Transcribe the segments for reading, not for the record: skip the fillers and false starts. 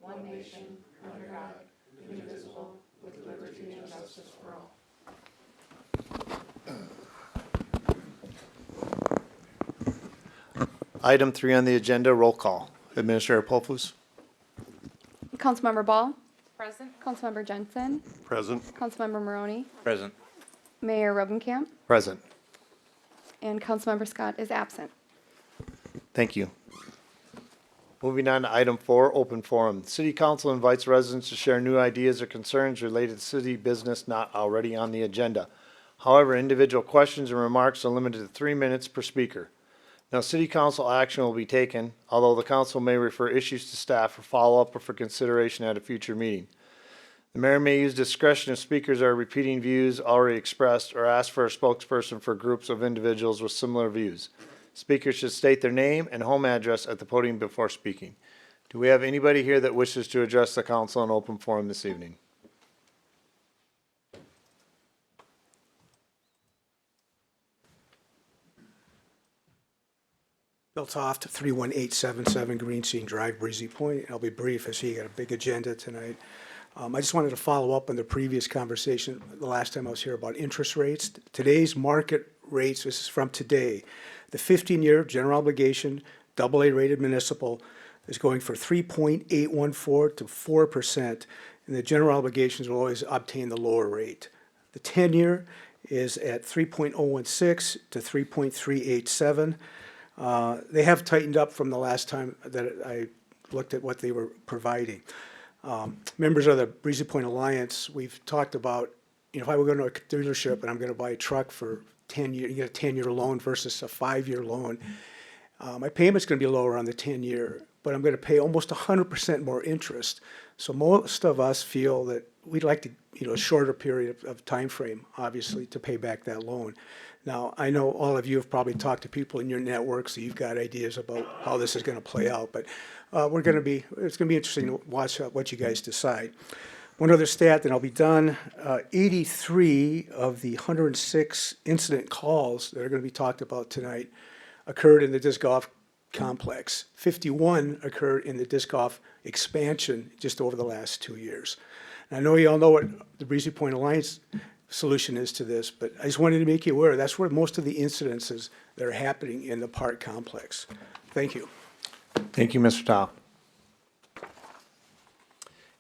one nation, under God, indivisible, with liberty and justice for all. Item 3 on the agenda, roll call. Administrator Polfus? Councilmember Ball, Present. Councilmember Jensen, Present. Councilmember Maroney, Present. Mayor Robenkamp, Present. and Councilmember Scott is absent. Thank you. Moving on to item 4, open forum. City Council invites residents to share new ideas or concerns related to city business not already on the agenda. However, individual questions and remarks are limited to 3 minutes per speaker. Now, City Council action will be taken, although the council may refer issues to staff for follow-up or for consideration at a future meeting. The mayor may use discretion if speakers are repeating views already expressed or ask for a spokesperson for groups of individuals with similar views. Speakers should state their name and home address at the podium before speaking. Do we have anybody here that wishes to address the council in open forum this evening? Bill Toft, 31877 Green Scene Drive, Breezy Point. I'll be brief. I see you got a big agenda tonight. I just wanted to follow up on the previous conversation, the last time I was here, about interest rates. Today's market rates, this is from today, the 15-year general obligation, AA rated municipal, is going for 3.814 to 4%, and the general obligations will always obtain the lower rate. The 10-year is at 3.016 to 3.387. They have tightened up from the last time that I looked at what they were providing. Members of the Breezy Point Alliance, we've talked about, if I were going to a dealership and I'm going to buy a truck for 10 years, you get a 10-year loan versus a 5-year loan. My payment's going to be lower on the 10-year, but I'm going to pay almost 100% more interest. So most of us feel that we'd like to, a shorter period of time frame, obviously, to pay back that loan. Now, I know all of you have probably talked to people in your network, so you've got ideas about how this is going to play out, but it's going to be interesting to watch what you guys decide. One other stat, then I'll be done. 83 of the 106 incident calls that are going to be talked about tonight occurred in the disc golf complex. 51 occurred in the disc golf expansion just over the last 2 years. And I know you all know what the Breezy Point Alliance solution is to this, but I just wanted to make you aware that's where most of the incidences that are happening in the park complex. Thank you. Thank you, Mr. Tao.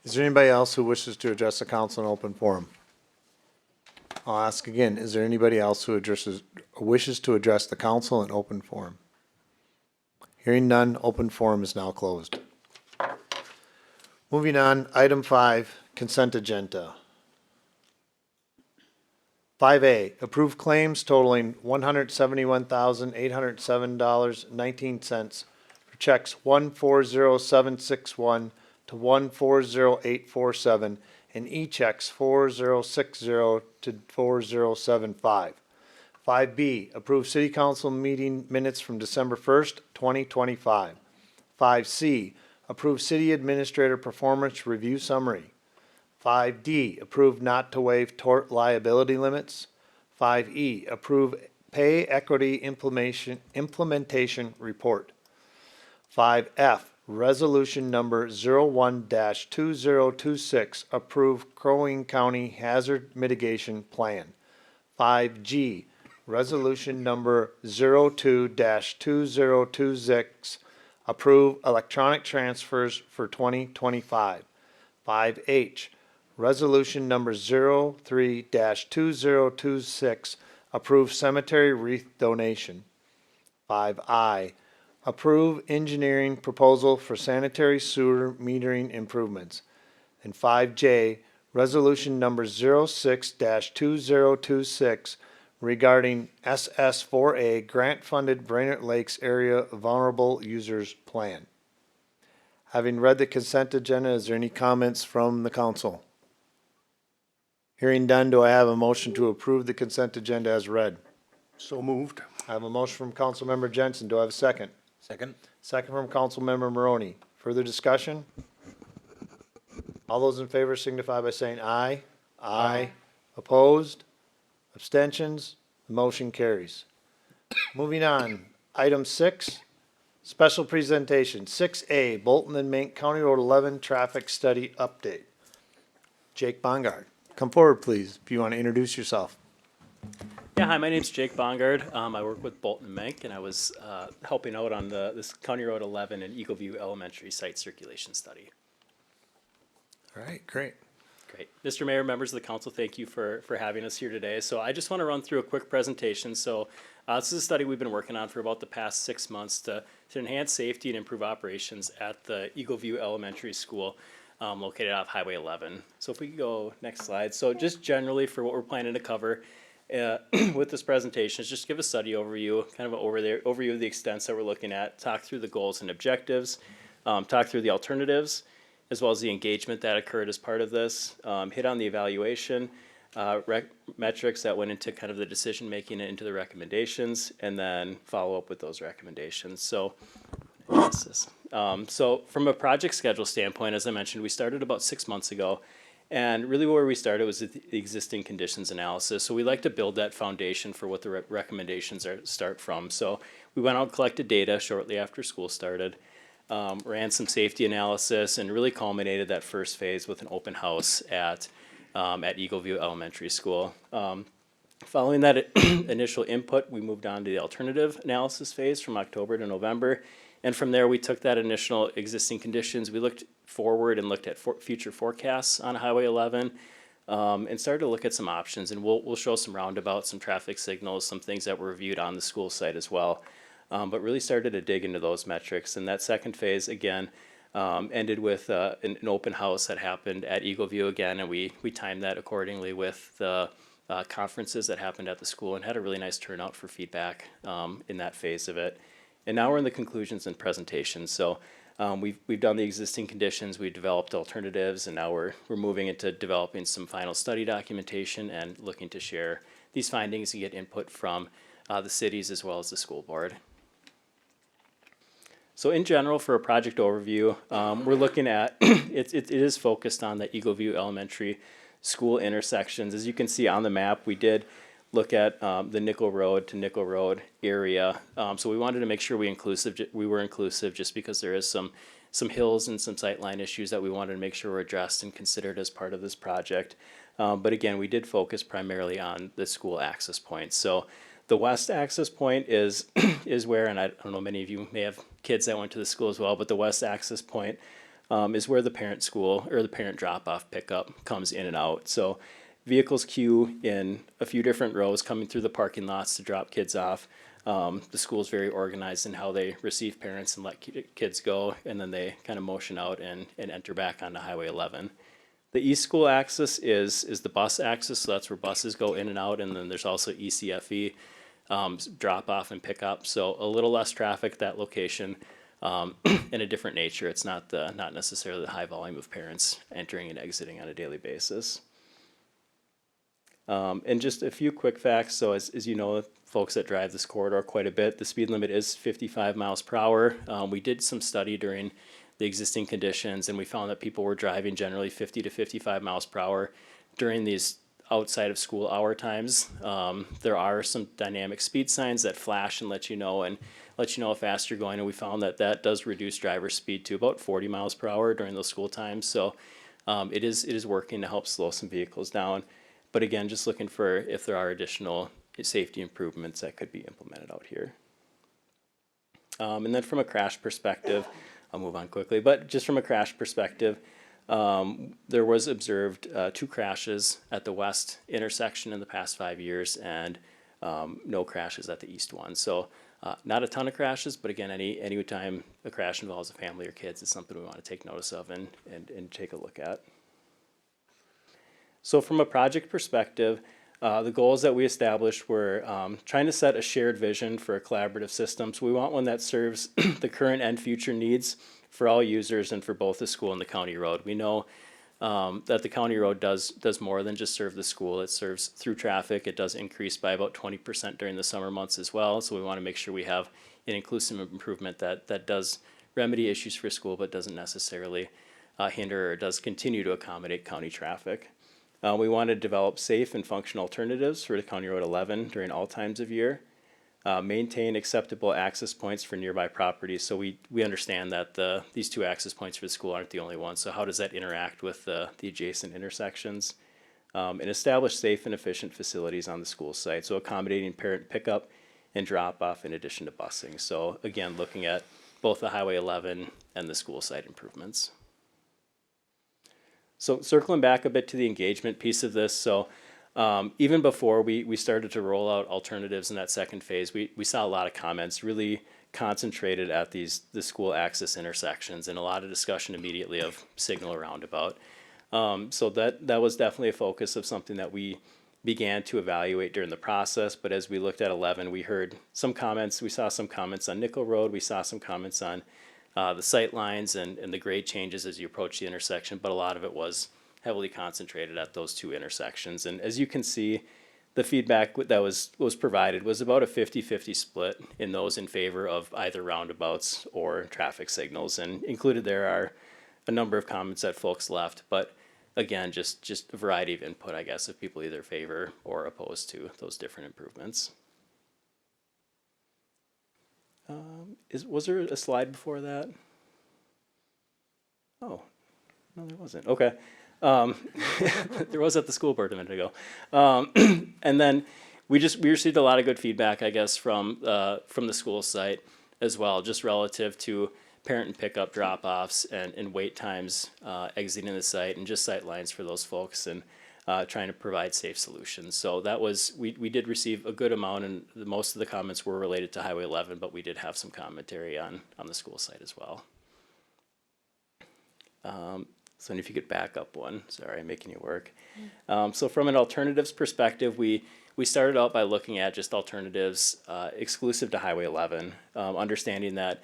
Is there anybody else who wishes to address the council in open forum? I'll ask again, is there anybody else who wishes to address the council in open forum? Hearing none, open forum is now closed. Moving on, item 5, consent agenda. 5A, approve claims totaling $171,807.19 for checks 140761 to 140847 and e-checks 4060 to 4075. 5B, approve city council meeting minutes from December 1st, 2025. 5C, approve city administrator performance review summary. 5D, approve not to waive tort liability limits. 5E, approve pay equity implementation report. 5F, resolution number 01-2026, approve Crow Wing County hazard mitigation plan. 5G, resolution number 02-2026, approve electronic transfers for 2025. 5H, resolution number 03-2026, approve cemetery wreath donation. 5I, approve engineering proposal for sanitary sewer metering improvements. And 5J, resolution number 06-2026, regarding SS4A grant-funded Brainerd Lakes Area Vulnerable Users Plan. Having read the consent agenda, is there any comments from the council? Hearing none, do I have a motion to approve the consent agenda as read? So moved. I have a motion from Councilmember Jensen. Do I have a second? Second. Second from Councilmember Maroney. Further discussion? All those in favor signify by saying aye. Aye. Opposed? Abstentions? The motion carries. Moving on, item 6, Special presentation, 6A, Bolton and Mink County Road 11 Traffic Study Update. Jake Bongard, come forward, please, if you want to introduce yourself. Yeah, hi, my name's Jake Bongard. I work with Bolton and Mink, and I was helping out on this County Road 11 and Eagle View Elementary site circulation study. All right, great. Great. Mr. Mayor, members of the council, thank you for having us here today. So I just want to run through a quick presentation. So this is a study we've been working on for about the past 6 months to enhance safety and improve operations at the Eagle View Elementary School located off Highway 11. So if we could go next slide. So just generally for what we're planning to cover with this presentation is just give a study overview, kind of an overview of the extents that we're looking at, talk through the goals and objectives, talk through the alternatives, as well as the engagement that occurred as part of this, hit on the evaluation, metrics that went into kind of the decision making and into the recommendations, and then follow up with those recommendations. So, so from a project schedule standpoint, as I mentioned, we started about 6 months ago, and really where we started was with the existing conditions analysis. So we like to build that foundation for what the recommendations start from. So we went out and collected data shortly after school started. Ran some safety analysis and really culminated that first phase with an open house at Eagle View Elementary School. Following that initial input, we moved on to the alternative analysis phase from October to November. And from there, we took that initial existing conditions, we looked forward and looked at future forecasts on Highway 11 and started to look at some options. And we'll show some roundabouts, some traffic signals, some things that were reviewed on the school site as well. But really started to dig into those metrics. And that second phase, again, ended with an open house that happened at Eagle View again, and we timed that accordingly with the conferences that happened at the school and had a really nice turnout for feedback in that phase of it. And now we're in the conclusions and presentations. So we've done the existing conditions, we've developed alternatives, and now we're moving into developing some final study documentation and looking to share these findings and get input from the cities as well as the school board. So in general, for a project overview, we're looking at, it is focused on the Eagle View Elementary School intersections. As you can see on the map, we did look at the Nickel Road to Nickel Road area. So we wanted to make sure we were inclusive just because there is some hills and some sightline issues that we wanted to make sure were addressed and considered as part of this project. But again, we did focus primarily on the school access points. So the west access point is where, and I don't know, many of you may have kids that went to the school as well, but the west access point is where the parent school or the parent drop-off pickup comes in and out. So vehicles queue in a few different rows coming through the parking lots to drop kids off. The school's very organized in how they receive parents and let kids go, and then they kind of motion out and enter back onto Highway 11. The east school access is the bus access, so that's where buses go in and out, and then there's also ECFE drop off and pick up. So a little less traffic at that location, in a different nature. It's not necessarily the high volume of parents entering and exiting on a daily basis. And just a few quick facts. So as you know, folks that drive this corridor quite a bit, the speed limit is 55 miles per hour. We did some study during the existing conditions, and we found that people were driving generally 50 to 55 miles per hour during these outside of school hour times. There are some dynamic speed signs that flash and let you know how fast you're going, and we found that does reduce driver speed to about 40 miles per hour during those school times. So it is working to help slow some vehicles down. But again, just looking for if there are additional safety improvements that could be implemented out here. And then from a crash perspective, I'll move on quickly, but just from a crash perspective, there was observed 2 crashes at the west intersection in the past 5 years, and no crashes at the east one. So not a ton of crashes, but again, any time a crash involves a family or kids, it's something we want to take notice of and take a look at. So from a project perspective, the goals that we established were trying to set a shared vision for a collaborative system. So we want one that serves the current and future needs for all users and for both the school and the county road. We know that the county road does more than just serve the school. It serves through traffic. It does increase by about 20% during the summer months as well. So we want to make sure we have an inclusive improvement that does remedy issues for school, but doesn't necessarily hinder or does continue to accommodate county traffic. We want to develop safe and functional alternatives for the County Road 11 during all times of year. maintain acceptable access points for nearby properties. So we understand that these two access points for the school aren't the only ones. So how does that interact with the adjacent intersections? And establish safe and efficient facilities on the school site. So accommodating parent pickup and drop off in addition to busing. So again, looking at both the Highway 11 and the school site improvements. So circling back a bit to the engagement piece of this. So even before we started to roll out alternatives in that second phase, we saw a lot of comments really concentrated at the school access intersections and a lot of discussion immediately of signal roundabout. So that was definitely a focus of something that we began to evaluate during the process. But as we looked at 11, we heard some comments. We saw some comments on Nickel Road. We saw some comments on the sight lines and the grade changes as you approach the intersection. But a lot of it was heavily concentrated at those two intersections. And as you can see, the feedback that was provided was about a 50-50 split in those in favor of either roundabouts or traffic signals. And included there are a number of comments that folks left, but again, just a variety of input, I guess, if people either favor or oppose to those different improvements. Was there a slide before that? Oh, no, there wasn't. Okay. There was at the school board a minute ago. And then we received a lot of good feedback, I guess, from the school site as well, just relative to parent and pickup drop-offs and wait times exiting the site and just sight lines for those folks and trying to provide safe solutions. So that was, we did receive a good amount, and most of the comments were related to Highway 11, but we did have some commentary on the school site as well. So if you could back up one, sorry, I'm making you work. So from an alternatives perspective, we started out by looking at just alternatives exclusive to Highway 11, understanding that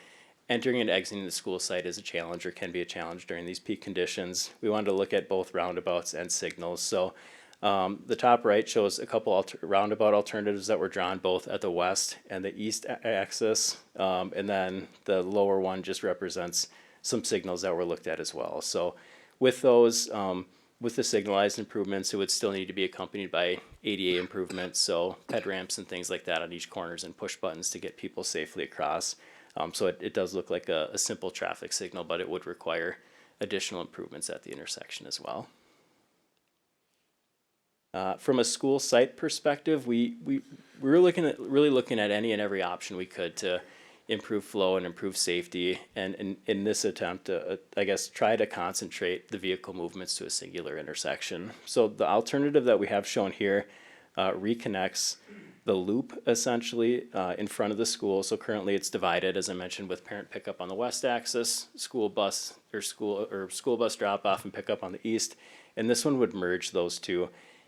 entering and exiting the school site is a challenge or can be a challenge during these peak conditions. We wanted to look at both roundabouts and signals. So the top right shows a couple roundabout alternatives that were drawn both at the west and the east axis. And then the lower one just represents some signals that were looked at as well. So with those, with the signalized improvements, it would still need to be accompanied by ADA improvements. So ped ramps and things like that on each corners and push buttons to get people safely across. So it does look like a simple traffic signal, but it would require additional improvements at the intersection as well. From a school site perspective, we were really looking at any and every option we could to improve flow and improve safety, and in this attempt, I guess, try to concentrate the vehicle movements to a singular intersection. So the alternative that we have shown here reconnects the loop essentially in front of the school. So currently it's divided, as I mentioned, with parent pickup on the west axis, school bus drop off and pickup on the east. And this one would merge those two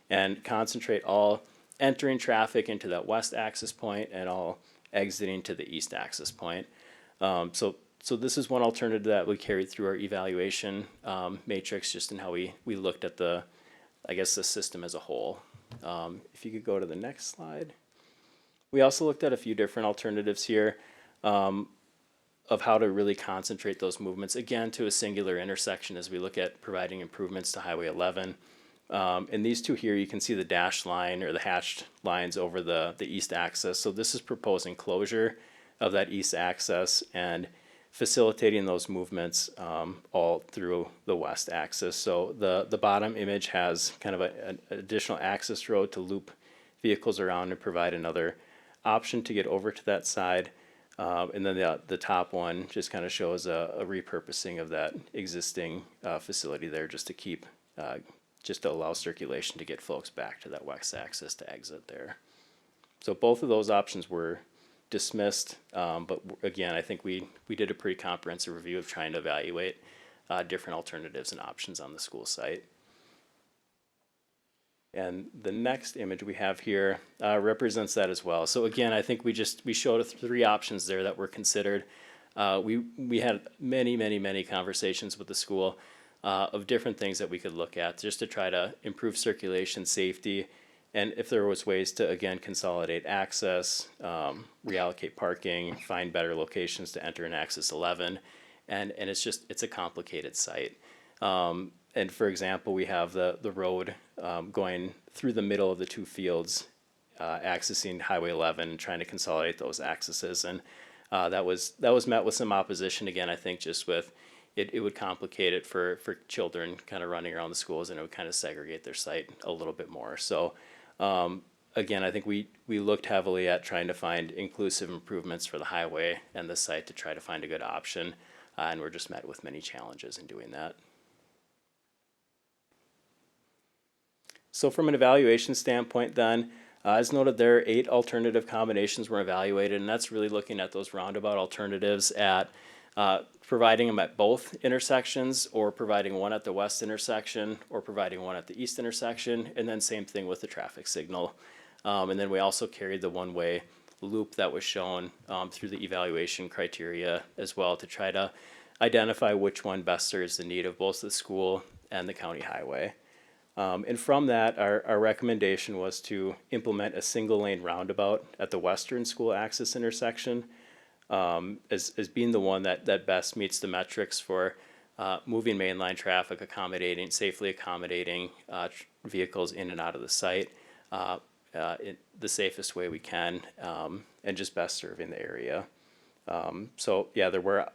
and concentrate all entering traffic into that west axis point and all exiting to the east axis point. So this is one alternative that we carried through our evaluation matrix, just in how we looked at the system as a whole. If you could go to the next slide. We also looked at a few different alternatives here of how to really concentrate those movements, again, to a singular intersection as we look at providing improvements to Highway 11. And these two here, you can see the dashed line or the hatched lines over the east axis. So this is proposing closure of that east axis and facilitating those movements all through the west axis. So the bottom image has kind of an additional access road to loop vehicles around and provide another option to get over to that side. And then the top one just kind of shows a repurposing of that existing facility there just to keep, just to allow circulation to get folks back to that west axis to exit there. So both of those options were dismissed, but again, I think we did a pretty comprehensive review of trying to evaluate different alternatives and options on the school site. And the next image we have here represents that as well. So again, I think we showed three options there that were considered. We had many conversations with the school of different things that we could look at just to try to improve circulation, safety, and if there was ways to, again, consolidate access, reallocate parking, find better locations to enter and access 11. And it's a complicated site. And for example, we have the road going through the middle of the two fields accessing Highway 11 and trying to consolidate those accesses. And that was met with some opposition again, I think, just with it would complicate it for children kind of running around the schools, and it would kind of segregate their site a little bit more. So again, I think we looked heavily at trying to find inclusive improvements for the highway and the site to try to find a good option, and we're just met with many challenges in doing that. So from an evaluation standpoint then, as noted there, 8 alternative combinations were evaluated, and that's really looking at those roundabout alternatives at providing them at both intersections, or providing one at the west intersection, or providing one at the east intersection, and then same thing with the traffic signal. And then we also carried the one-way loop that was shown through the evaluation criteria as well, to try to identify which one best serves the need of both the school and the county highway. And from that, our recommendation was to implement a single lane roundabout at the western school access intersection, as being the one that best meets the metrics for moving mainline traffic, safely accommodating vehicles in and out of the site in the safest way we can, and just best serving the area. So yeah, there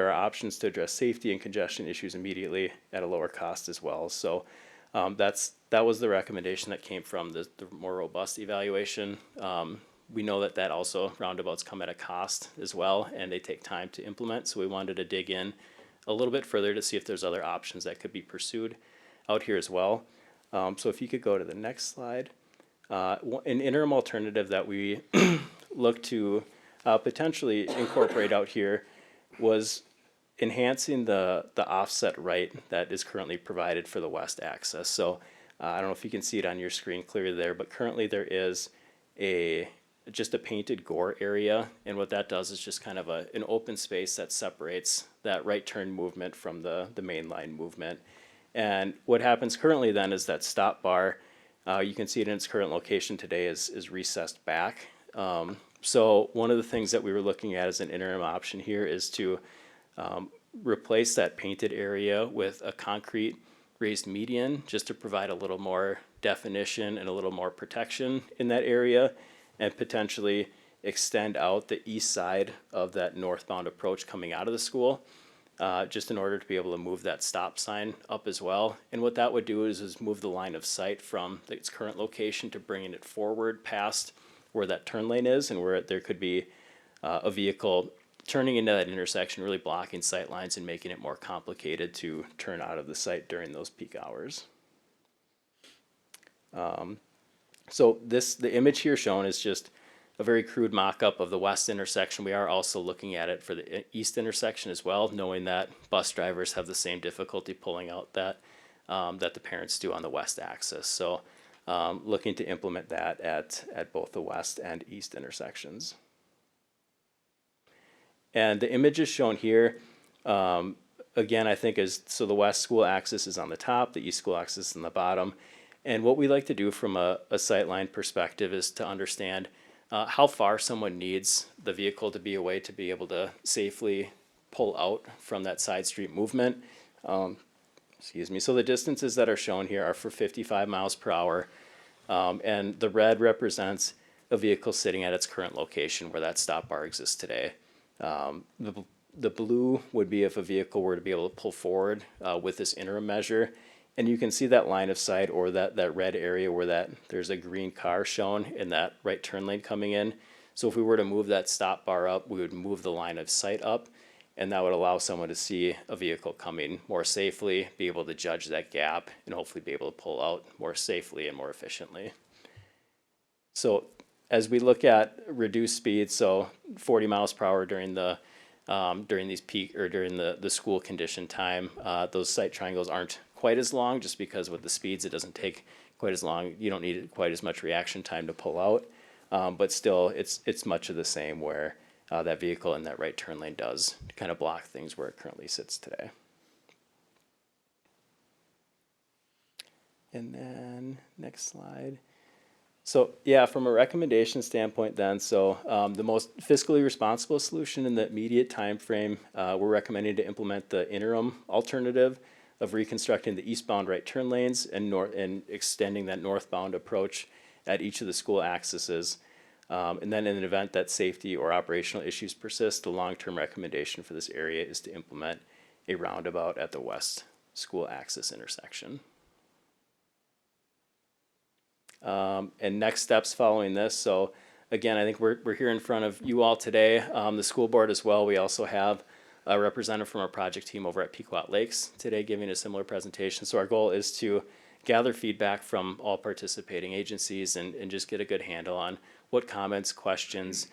are options to address safety and congestion issues immediately at a lower cost as well. So that was the recommendation that came from the more robust evaluation. We know that also roundabouts come at a cost as well, and they take time to implement. So we wanted to dig in a little bit further to see if there's other options that could be pursued out here as well. So if you could go to the next slide. An interim alternative that we look to potentially incorporate out here was enhancing the offset right that is currently provided for the west access. So I don't know if you can see it on your screen clearly there, but currently there is just a painted gore area, and what that does is just kind of an open space that separates that right turn movement from the main line movement. And what happens currently then is that stop bar, you can see it in its current location today, is recessed back. So one of the things that we were looking at as an interim option here is to replace that painted area with a concrete raised median, just to provide a little more definition and a little more protection in that area, and potentially extend out the east side of that northbound approach coming out of the school, just in order to be able to move that stop sign up as well. And what that would do is move the line of sight from its current location to bringing it forward past where that turn lane is, and where there could be a vehicle turning into that intersection, really blocking sight lines and making it more complicated to turn out of the site during those peak hours. So the image here shown is just a very crude mock-up of the west intersection. We are also looking at it for the east intersection as well, knowing that bus drivers have the same difficulty pulling out that the parents do on the west axis. So looking to implement that at both the west and east intersections. And the images shown here, again, I think so the west school axis is on the top, the east school axis is on the bottom. And what we like to do from a sightline perspective is to understand how far someone needs the vehicle to be away to be able to safely pull out from that side street movement. Excuse me. So the distances that are shown here are for 55 miles per hour. And the red represents a vehicle sitting at its current location where that stop bar exists today. The blue would be if a vehicle were to be able to pull forward with this interim measure. And you can see that line of sight, or that red area where there's a green car shown in that right turn lane coming in. So if we were to move that stop bar up, we would move the line of sight up, and that would allow someone to see a vehicle coming more safely, be able to judge that gap, and hopefully be able to pull out more safely and more efficiently. So as we look at reduced speeds, so 40 miles per hour during these peak, or during the school condition time, those sight triangles aren't quite as long, just because with the speeds it doesn't take quite as long. You don't need quite as much reaction time to pull out, but still it's much of the same, where that vehicle in that right turn lane does kind of block things where it currently sits today. And then next slide. So yeah, from a recommendation standpoint then, so the most fiscally responsible solution in the immediate time frame, we're recommending to implement the interim alternative of reconstructing the eastbound right turn lanes and extending that northbound approach at each of the school accesses. And then in an event that safety or operational issues persist, the long-term recommendation for this area is to implement a roundabout at the west school access intersection. And next steps following this. So again, I think we're here in front of you all today, the school board as well. We also have a representative from our project team over at Pequot Lakes today giving a similar presentation. So our goal is to gather feedback from all participating agencies and just get a good handle on what comments, questions,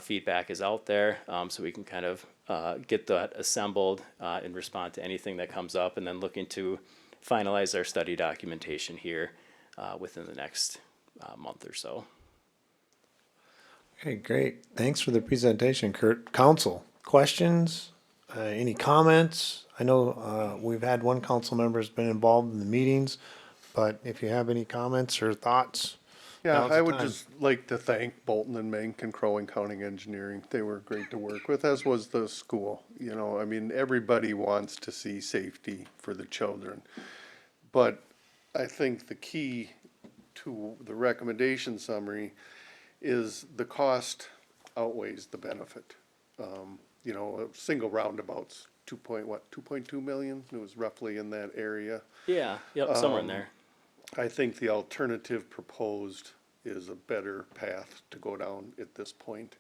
feedback is out there, so we can kind of get that assembled and respond to anything that comes up, and then looking to finalize our study documentation here within the next month or so. Okay, great. Thanks for the presentation, Kurt. Council, questions? Any comments? I know we've had one council member has been involved in the meetings, but if you have any comments or thoughts, Yeah, now's the I would time. just like to thank Bolton and Mink and Crow and County Engineering. They were great to work with, as was the school. You know, I mean, everybody wants to see safety for the children. But I think the key to the recommendation summary is the cost outweighs the benefit. You know, a single roundabout's 2.2 million? It was roughly in that area. Yeah, yep, somewhere in there. I think the alternative proposed is a better path to go down at this point.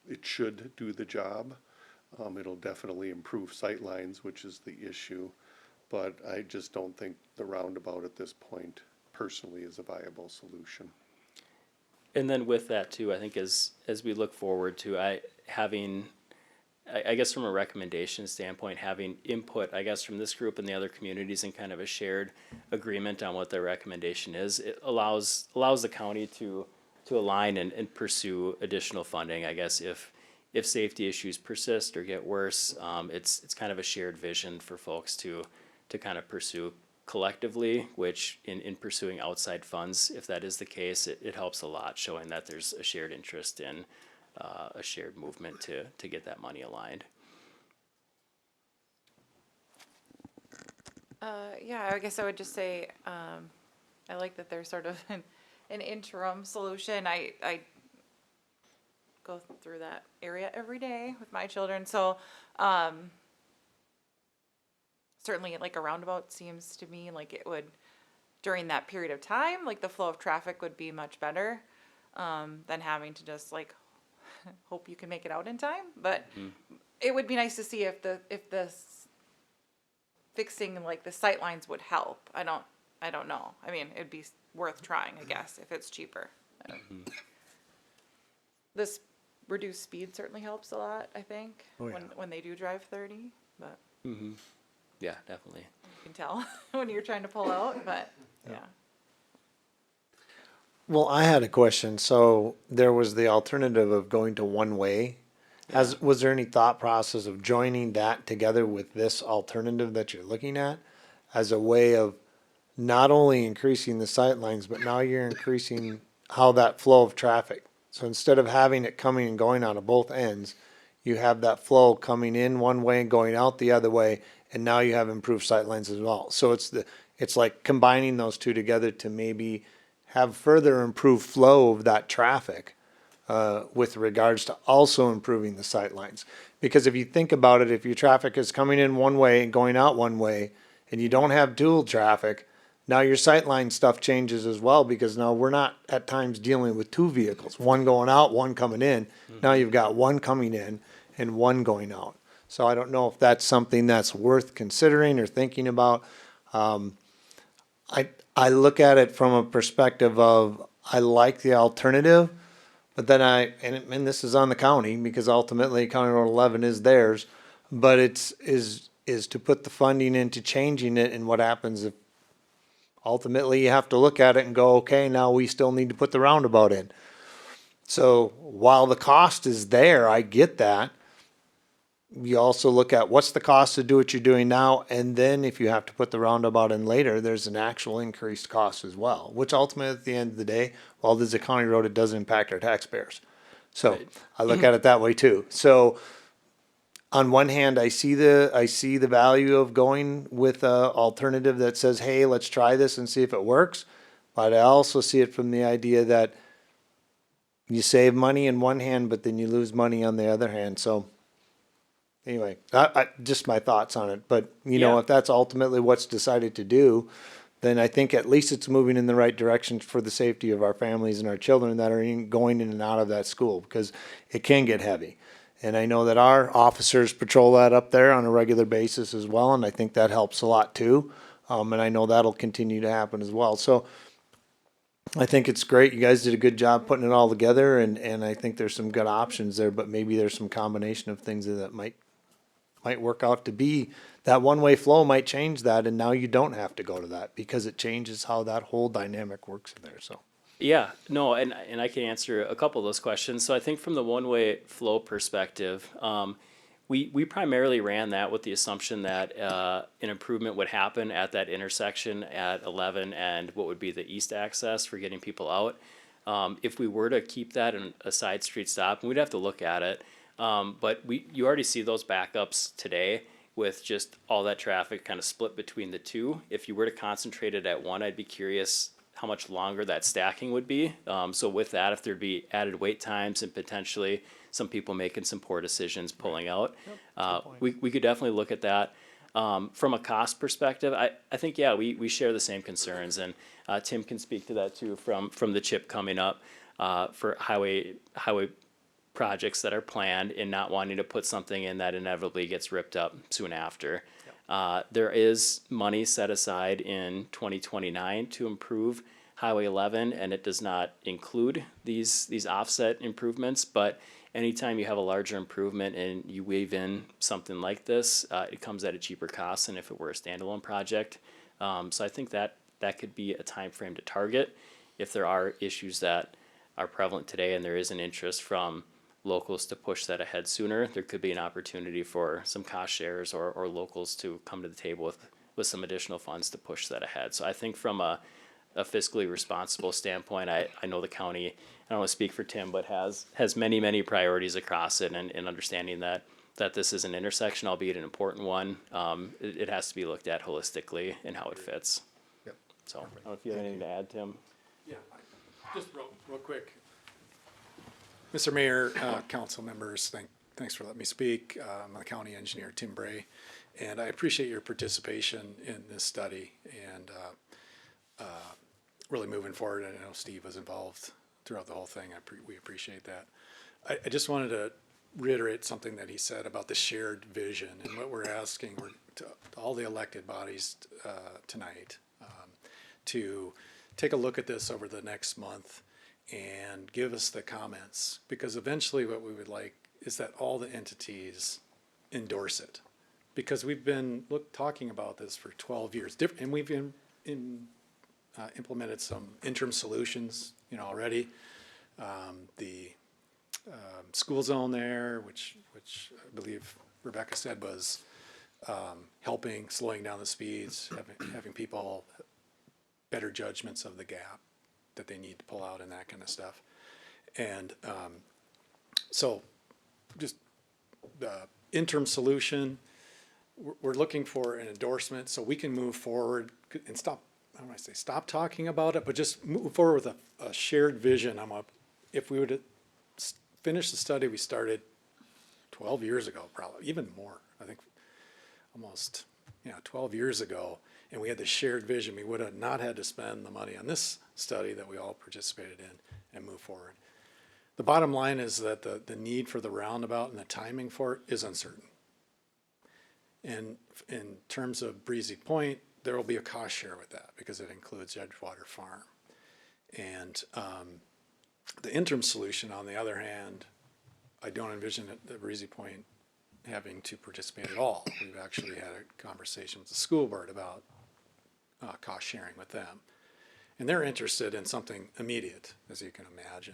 It should do the job. It'll definitely improve sight lines, which is the issue. But I just don't think the roundabout at this point personally is a viable solution. And then with that too, I think as we look forward to I guess from a recommendation standpoint, having input, I guess, from this group and the other communities and kind of a shared agreement on what their recommendation is, it allows the county to align and pursue additional funding. I guess if safety issues persist or get worse, it's kind of a shared vision for folks to kind of pursue collectively, which in pursuing outside funds, if that is the case, it helps a lot, showing that there's a shared interest in a shared movement to get that money aligned. Yeah, I guess I would just say, I like that there's sort of an interim solution. I go through that area every day with my children, so, certainly like a roundabout seems to me like it would, during that period of time, like the flow of traffic would be much better, than having to just like hope you can make it out in time. But it would be nice to see if the fixing like the sight lines would help. I don't know. I mean, it'd be worth trying, I guess, if it's cheaper. This reduced speed certainly helps a lot, I think, when they do drive 30, but Yeah, definitely. you can tell when you're trying to pull out, but yeah. Well, I had a question. So there was the alternative of going to one way. Was there any thought process of joining that together with this alternative that you're looking at as a way of not only increasing the sight lines, but now you're increasing how that flow of traffic. So instead of having it coming and going out of both ends, you have that flow coming in one way and going out the other way, and now you have improved sight lines as well. So it's like combining those two together to maybe have further improved flow of that traffic with regards to also improving the sight lines. Because if you think about it, if your traffic is coming in one way and going out one way, and you don't have dual traffic, now your sight line stuff changes as well, because now we're not at times dealing with two vehicles, one going out, one coming in. Now you've got one coming in and one going out. So I don't know if that's something that's worth considering or thinking about. I look at it from a perspective of, I like the alternative, but then and this is on the county, because ultimately County Road 11 is theirs, but is to put the funding into changing it, and what happens if ultimately you have to look at it and go, okay, now we still need to put the roundabout in. So while the cost is there, I get that. You also look at what's the cost to do what you're doing now, and then if you have to put the roundabout in later, there's an actual increased cost as well, which ultimately at the end of the day, while there's a county road, it does impact our taxpayers. So Right. I look at it that way too. So on one hand, I see the value of going with a alternative that says, hey, let's try this and see if it works. But I also see it from the idea that you save money in one hand, but then you lose money on the other hand. So anyway, just my thoughts on it. But you know, Yeah. if that's ultimately what's decided to do, then I think at least it's moving in the right direction for the safety of our families and our children that are going in and out of that school, because it can get heavy. And I know that our officers patrol that up there on a regular basis as well, and I think that helps a lot too. And I know that'll continue to happen as well. So I think it's great. You guys did a good job putting it all together, and I think there's some good options there, but maybe there's some combination of things that might work out to be that one-way flow might change that, and now you don't have to go to that because it changes how that whole dynamic works in there. So Yeah, no, and I can answer a couple of those questions. So I think from the one-way flow perspective, we primarily ran that with the assumption that an improvement would happen at that intersection at 11 and what would be the east access for getting people out. If we were to keep that in a side street stop, we'd have to look at it. But you already see those backups today with just all that traffic kind of split between the two. If you were to concentrate it at one, I'd be curious how much longer that stacking would be. So with that, if there'd be added wait times and potentially some people making some poor decisions pulling out, we could definitely look at that. From a cost perspective, I think, yeah, we share the same concerns, and Tim can speak to that too from the CHIP coming up for highway projects that are planned and not wanting to put something in that inevitably gets ripped up soon after. There is money set aside in 2029 to improve Highway 11, and it does not include these offset improvements, but anytime you have a larger improvement and you weave in something like this, it comes at a cheaper cost than if it were a standalone project. So I think that could be a time frame to target if there are issues that are prevalent today and there is an interest from locals to push that ahead sooner. There could be an opportunity for some cost shares or locals to come to the table with some additional funds to push that ahead. So I think from a fiscally responsible standpoint, I know the county, I don't want to speak for Tim, but has many priorities across it, and understanding that this is an intersection, albeit an important one. It has to be looked at holistically and how it fits. Yep. So I don't know if you have anything to add, Tim. Yeah, just real quick. Mr. Mayor, council members, thanks for letting me speak. I'm the county engineer, Tim Bray, and I appreciate your participation in this study and really moving forward. I know Steve was involved throughout the whole thing. We appreciate that. I just wanted to reiterate something that he said about the shared vision and what we're asking to all the elected bodies tonight to take a look at this over the next month and give us the comments, because eventually what we would like is that all the entities endorse it, because we've been talking about this for 12 years, and we've implemented some interim solutions, already. The school zone there, which I believe Rebecca said was helping, slowing down the speeds, having people better judgments of the gap that they need to pull out and that kind of stuff. And so just the interim solution, we're looking for an endorsement so we can move forward and stop, I don't want to say stop talking about it, but just move forward with a shared vision. If we would finish the study we started 12 years ago, probably even more, I think almost 12 years ago, and we had the shared vision, we would have not had to spend the money on this study that we all participated in and move forward. The bottom line is that the need for the roundabout and the timing for it is uncertain. And in terms of Breezy Point, there will be a cost share with that because it includes Edgewater Farm. And the interim solution, on the other hand, I don't envision the Breezy Point having to participate at all. We've actually had a conversation with the school board about cost sharing with them. And they're interested in something immediate, as you can imagine.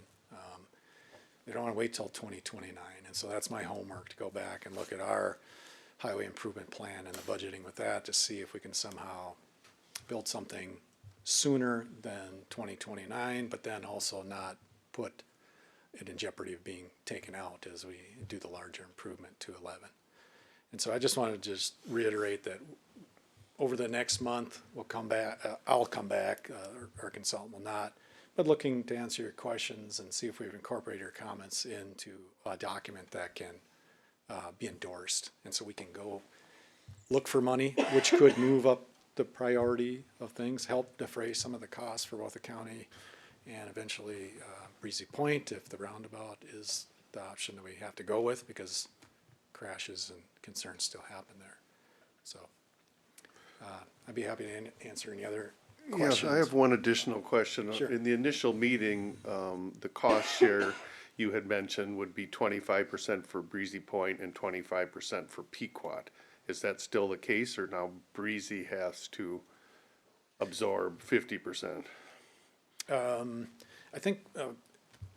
They don't want to wait till 2029. And so that's my homework, to go back and look at our highway improvement plan and the budgeting with that to see if we can somehow build something sooner than 2029, but then also not put it in jeopardy of being taken out as we do the larger improvement to 11. And so I just wanted to just reiterate that over the next month, we'll come back, I'll come back, our consultant will not, but looking to answer your questions and see if we've incorporated your comments into a document that can be endorsed. And so we can go look for money, which could move up the priority of things, help defray some of the costs for both the county and eventually Breezy Point, if the roundabout is the option that we have to go with, because crashes and concerns still happen there. So I'd be happy to answer any other questions. Yes, I have one additional question. Sure. In the initial meeting, the cost share you had mentioned would be 25% for Breezy Point and 25% for Pequot. Is that still the case, or now Breezy has to absorb 50%? I think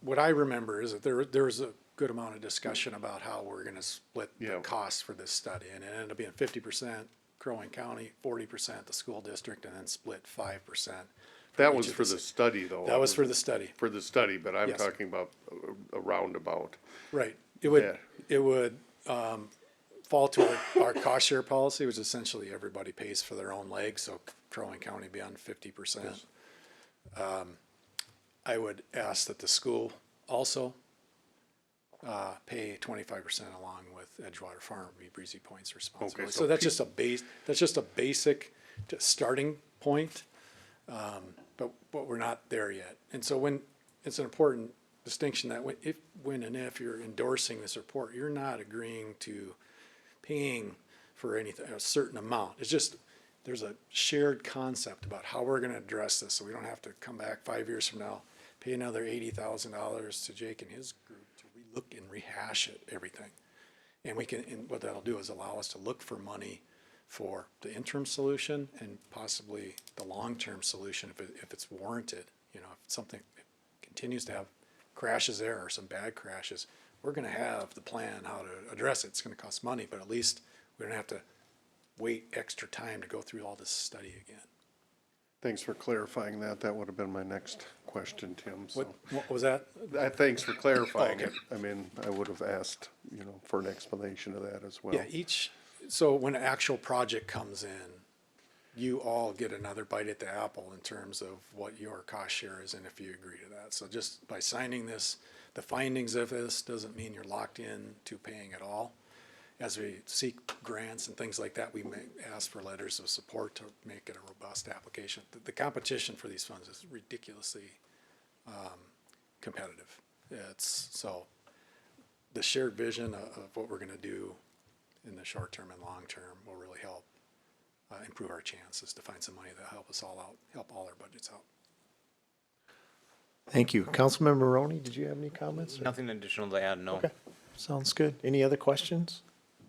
what I remember is that there was a good amount of discussion about how we're gonna split the Yeah. costs for this study, and it ended up being 50% Crow Wing County, 40% the school district, and then split 5%. That each was of for the the study, though. That was for the study, For the study, but I'm Yes. talking about a roundabout. right. Yeah. It would fall to our cost share policy, which essentially everybody pays for their own leg, so Crow Wing County be on 50%. I would ask that the school also pay 25% along with Edgewater Farm, be Breezy Point's responsibility. so So that's just a basic starting point, but we're not there yet. And so when, it's an important distinction that when and if you're endorsing this report, you're not agreeing to paying for anything, a certain amount. It's just, there's a shared concept about how we're gonna address this, so we don't have to come back 5 years from now, pay another $80,000 to Jake and his group to relook and rehash everything. And what that'll do is allow us to look for money for the interim solution and possibly the long-term solution if it's warranted. You know, if something continues to have crashes there or some bad crashes, we're gonna have the plan how to address it. It's gonna cost money, but at least we don't have to wait extra time to go through all this study again. Thanks for clarifying that. That would have been my next question, Tim, so. What was that? Thanks for clarifying Oh, it. okay. I mean, I would have asked, for an explanation of that as well. Yeah, so when an actual project comes in, you all get another bite at the apple in terms of what your cost share is and if you agree to that. So just by signing this, the findings of this doesn't mean you're locked in to paying it all. As we seek grants and things like that, we may ask for letters of support to make it a robust application. The competition for these funds is ridiculously competitive. So the shared vision of what we're gonna do in the short term and long term will really help improve our chances to find some money that'll help us all out, help all our budgets out. Thank you. Councilmember Maroney, did you have any comments? Nothing additional to add, no. Okay, sounds good. Any other questions,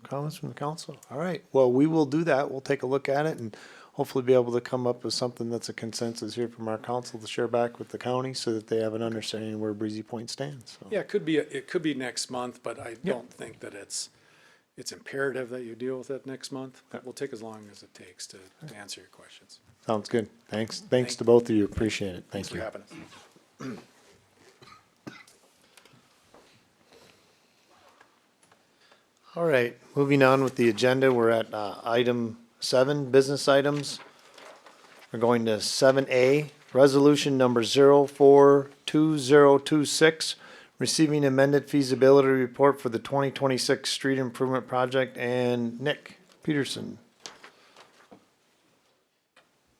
comments from the council? All right, well, we will do that. We'll take a look at it and hopefully be able to come up with something that's a consensus here from our council to share back with the county so that they have an understanding where Breezy Point stands. So. Yeah, it could be next month, but I don't think that it's imperative that you deal with it next month. We'll take as long as it takes to answer your questions. Sounds good. Thanks to both of you. Appreciate it. Thanks Thank for you. having us. All right, moving on with the agenda, we're at item 7, business items. We're going to 7A, resolution number 042026, receiving amended feasibility report for the 2026 street improvement project, and Nick Peterson.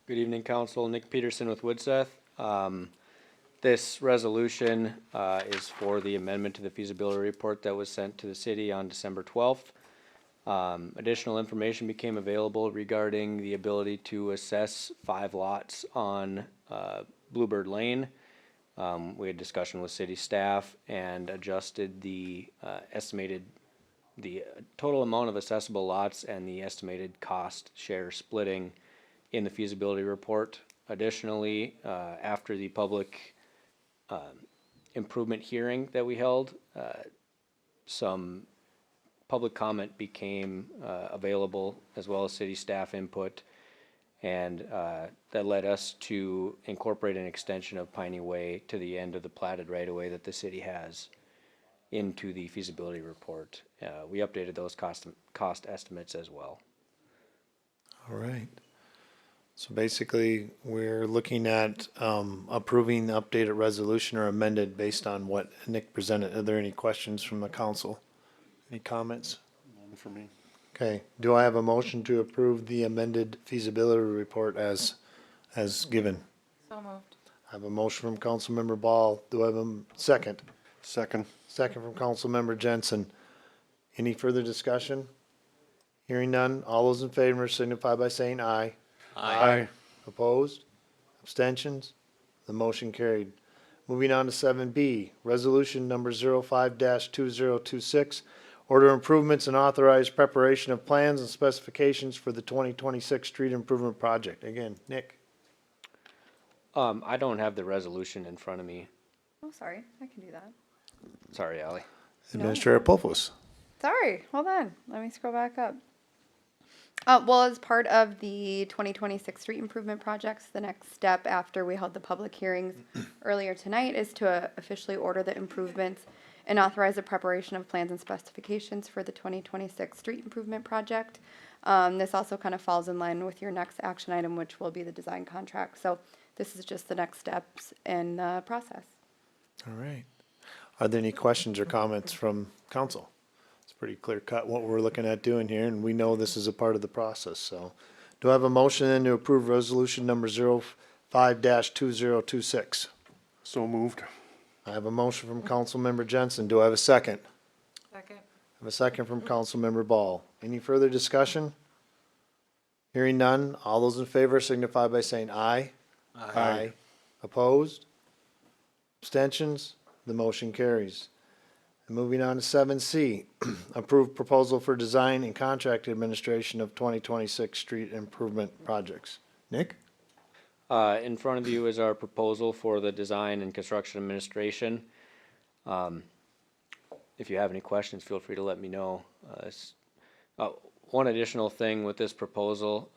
Good evening, Council. Nick Peterson with Woodseth. This resolution is for the amendment to the feasibility report that was sent to the city on December 12th. Additional information became available regarding the ability to assess 5 lots on Bluebird Lane. We had discussion with city staff and adjusted the total amount of assessable lots and the estimated cost share splitting in the feasibility report. Additionally, after the public improvement hearing that we held, some public comment became available as well as city staff input, and that led us to incorporate an extension of Piney Way to the end of the platted right-of-way that the city has into the feasibility report. We updated those cost estimates as well. All right. So basically, we're looking at approving the updated resolution or amended based on what Nick presented. Are there any questions from the council? Any comments? None for me. Okay, do I have a motion to approve the amended feasibility report as given? So moved. I have a motion from Councilmember Ball. Do I have a second? Second. Second from Councilmember Jensen. Any further discussion? Hearing none. All those in favor signify by saying aye. Aye. Opposed? Abstentions? The motion carried. Moving on to 7B, Resolution Number 05-2026, order improvements and authorized preparation of plans and specifications for the 2026 street improvement project. Again, Nick. I don't have the resolution in front of me. Oh, sorry, I can do that. Sorry, Ally. Administrator Pofus. Sorry, hold on. Let me scroll back up. Well, as part of the 2026 street improvement projects, the next step after we held the public hearings earlier tonight is to officially order the improvements and authorize the preparation of plans and specifications for the 2026 street improvement project. This also kind of falls in line with your next action item, which will be the design contract. So this is just the next steps in the process. All right. Are there any questions or comments from council? It's pretty clear cut what we're looking at doing here, and we know this is a part of the process, so. Do I have a motion then to approve resolution number 05-2026? So moved. I have a motion from Councilmember Jensen. Do I have a second? Second. I have a second from Councilmember Ball. Any further discussion? Hearing none. All those in favor signify by saying aye. Aye. Opposed? Abstentions? The motion carries. And moving on to 7C, approved proposal for design and contract administration of 2026 street improvement projects. Nick? In front of you is our proposal for the design and construction administration. If you have any questions, feel free to let me know. One additional thing with this proposal,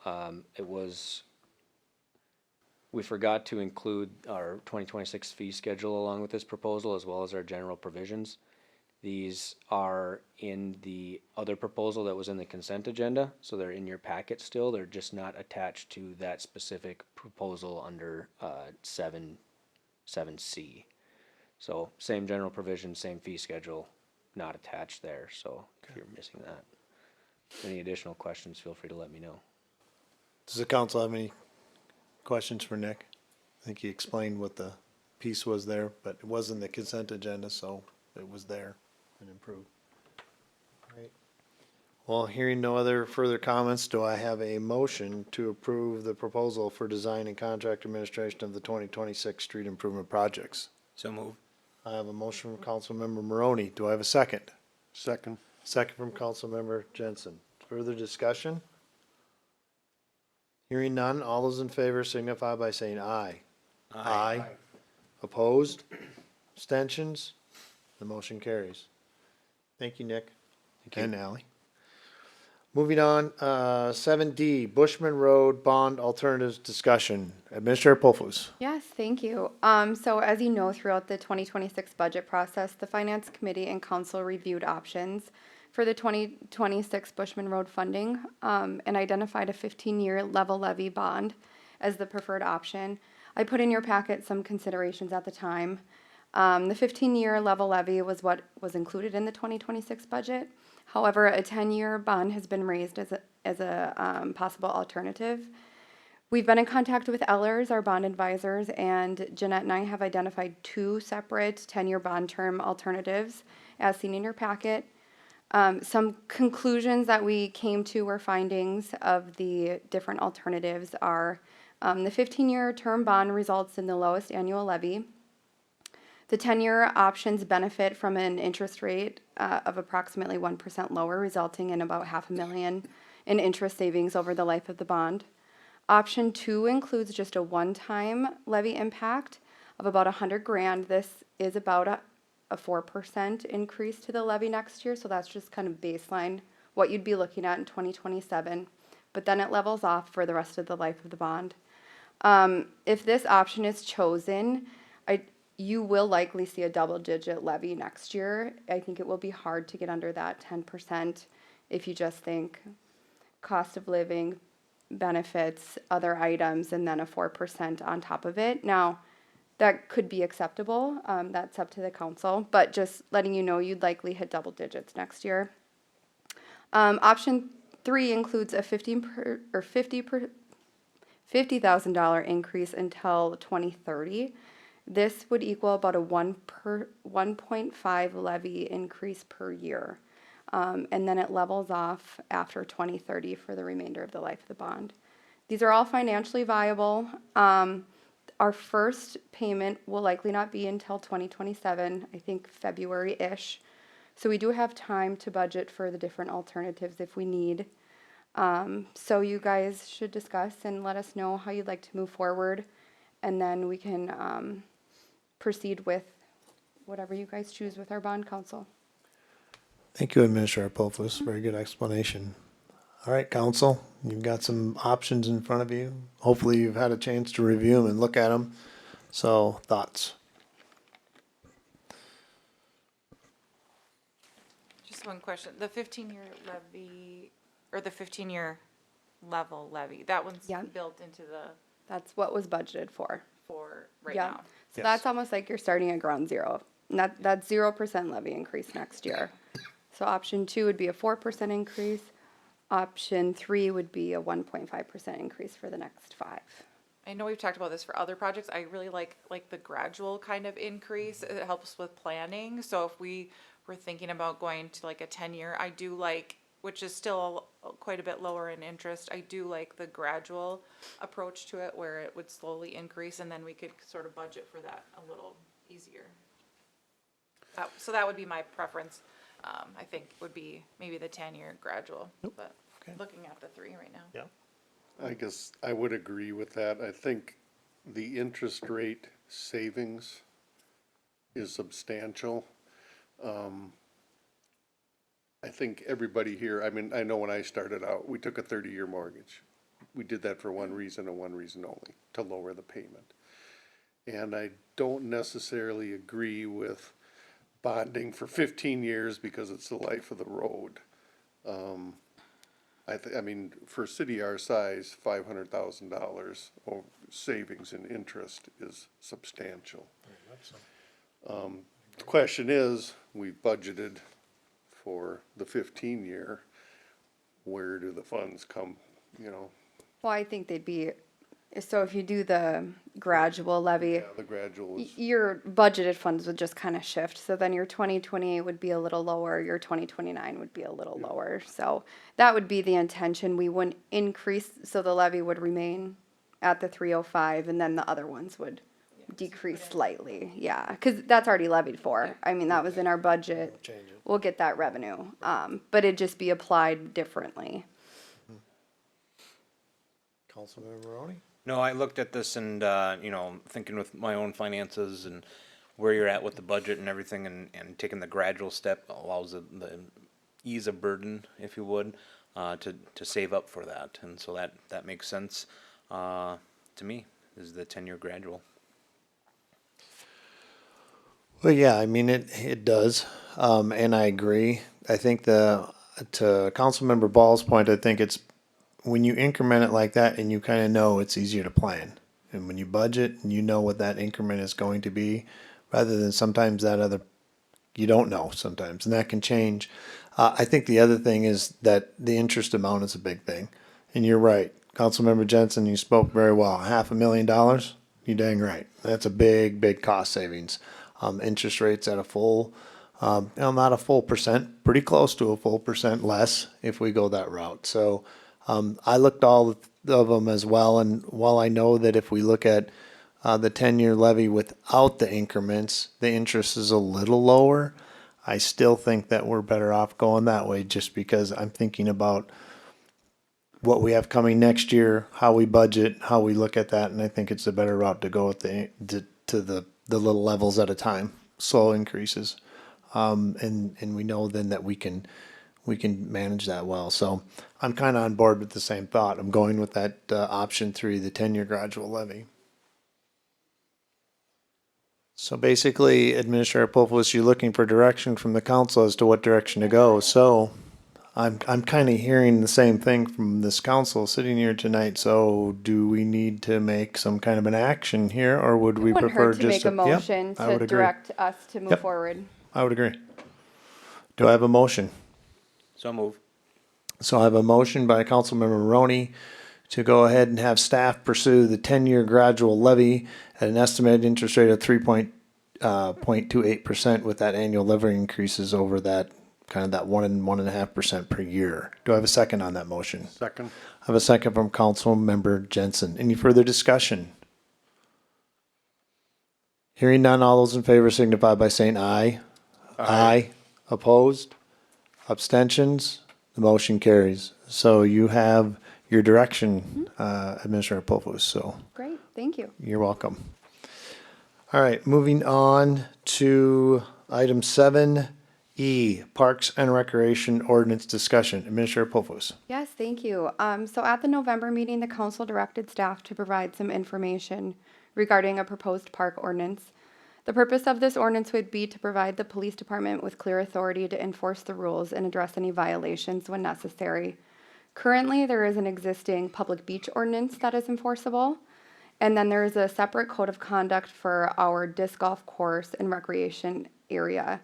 we forgot to include our 2026 fee schedule along with this proposal, as well as our general provisions. These are in the other proposal that was in the consent agenda, so they're in your packet still. They're just not attached to that specific proposal under 7C. So same general provision, same fee schedule, not attached there. So if you're missing that, any additional questions, feel free to let me know. Does the council have any questions for Nick? I think he explained what the piece was there, but it wasn't the consent agenda, so it was there and improved. Right. Well, hearing no other further comments, do I have a motion to approve the proposal for design and contract administration of the 2026 street improvement projects? So move. I have a motion from Councilmember Maroney. Do I have a second? Second. Second from Councilmember Jensen. Further discussion? Hearing none, all those in favor signify by saying aye. Aye. Opposed? Abstentions? The motion carries. Thank you, Nick. And Ally. Moving on, 7D, Bushman Road Bond Alternatives Discussion. Administrator Pofus. Yes, thank you. So as you know, throughout the 2026 budget process, the Finance Committee and Council reviewed options for the 2026 Bushman Road funding and identified a 15-year level levy bond as the preferred option. I put in your packet some considerations at the time. The 15-year level levy was what was included in the 2026 budget. However, a 10-year bond has been raised as a possible alternative. We've been in contact with Ellers, our bond advisors, and Jeanette and I have identified two separate 10-year bond term alternatives as seen in your packet. Some conclusions that we came to or findings of the different alternatives are the 15-year term bond results in the lowest annual levy. The 10-year options benefit from an interest rate of approximately 1% lower, resulting in about $500,000 in interest savings over the life of the bond. Option 2 includes just a one-time levy impact of about $100,000. This is about a 4% increase to the levy next year, so that's just kind of baseline what you'd be looking at in 2027. But then it levels off for the rest of the life of the bond. If this option is chosen, you will likely see a double-digit levy next year. I think it will be hard to get under that 10% if you just think cost of living, benefits, other items, and then a 4% on top of it. Now, that could be acceptable, that's up to the council, but just letting you know, you'd likely hit double digits next year. Option 3 includes a $50,000 increase until 2030. This would equal about a 1.5 levy increase per year. And then it levels off after 2030 for the remainder of the life of the bond. These are all financially viable. Our first payment will likely not be until 2027, I think February-ish. So we do have time to budget for the different alternatives if we need. So you guys should discuss and let us know how you'd like to move forward. And then we can proceed with whatever you guys choose with our bond council. Thank you, Administrator Pofus. Very good explanation. All right, council, you've got some options in front of you. Hopefully you've had a chance to review them and look at them. So, thoughts? Just one question, the 15-year levy, or the 15-year level levy, that one's Yeah. built into the, That's what was budgeted for. right Yeah. now. So Yes. that's almost like you're starting at ground zero. That's 0% levy increase next year. So option 2 would be a 4% increase. Option 3 would be a 1.5% increase for the next 5. I know we've talked about this for other projects. I really like the gradual kind of increase. It helps with planning. So if we were thinking about going to like a 10-year, I do like, which is still quite a bit lower in interest, I do like the gradual approach to it where it would slowly increase and then we could sort of budget for that a little easier. So that would be my preference. I think would be maybe the 10-year gradual, but Okay. looking at the 3 right now. Yeah. I guess I would agree with that. I think the interest rate savings is substantial. I think everybody here, I mean, I know when I started out, we took a 30-year mortgage. We did that for one reason and one reason only, to lower the payment. And I don't necessarily agree with bonding for 15 years because it's the life of the road. I mean, for a city our size, $500,000 of savings in interest is substantial. The question is, we've budgeted for the 15-year, where do the funds come, you know? Well, I think they'd be, so if you do the gradual levy, Yeah, the gradual is, your budgeted funds would just kind of shift. So then your 2028 would be a little lower, your 2029 would be a little lower. So that would be the intention. We wouldn't increase, so the levy would remain at the 305 and then the other ones would decrease slightly. Yeah, because that's already levied for. I mean, that was in our budget. Change it. We'll get that revenue. But it'd just be applied differently. Councilmember Maroney? No, I looked at this and, you know, thinking with my own finances and where you're at with the budget and everything and taking the gradual step allows the ease of burden, if you would, to save up for that. And so that makes sense, to me, is the 10-year gradual. Well, yeah, I mean, it does, and I agree. I think to Councilmember Ball's point, I think it's when you increment it like that and you kind of know, it's easier to plan. And when you budget and you know what that increment is going to be, rather than sometimes you don't know sometimes, and that can change. I think the other thing is that the interest amount is a big thing. And you're right, Councilmember Jensen, you spoke very well. $500,000, you dang right. That's a big, big cost savings. Interest rates at a full, not a full percent, pretty close to a full percent less if we go that route. So I looked all of them as well, and while I know that if we look at the 10-year levy without the increments, the interest is a little lower, I still think that we're better off going that way just because I'm thinking about what we have coming next year, how we budget, how we look at that, and I think it's a better route to go with the little levels at a time, slow increases. And we know then that we can manage that well. So I'm kind of on board with the same thought. I'm going with that option 3, the 10-year gradual levy. So basically, Administrator Pofowicz, you're looking for direction from the council as to what direction to go. So I'm kind of hearing the same thing from this council sitting here tonight, so do we need to make some kind of an action here, or would we Wouldn't prefer hurt to just? make a Yep, motion I to would agree. direct us to move Yep. forward. I would agree. Do I have a motion? So move. So I have a motion by Councilmember Maroney to go ahead and have staff pursue the 10-year gradual levy at an estimated interest rate of 3.28% with that annual levy increases over that kind of that 1.5% per year. Do I have a second on that motion? Second. I have a second from Councilmember Jensen. Any further discussion? Hearing none, all those in favor signify by saying aye. Aye. Opposed? Abstentions? The motion carries. So you have your direction, Administrator Popos, so Great, thank you. you're welcome. All right, moving on to item 7E, Parks and Recreation Ordinance Discussion. Administrator Popos. Yes, thank you. So at the November meeting, the council directed staff to provide some information regarding a proposed park ordinance. The purpose of this ordinance would be to provide the police department with clear authority to enforce the rules and address any violations when necessary. Currently, there is an existing public beach ordinance that is enforceable, and then there is a separate code of conduct for our disc golf course and recreation area.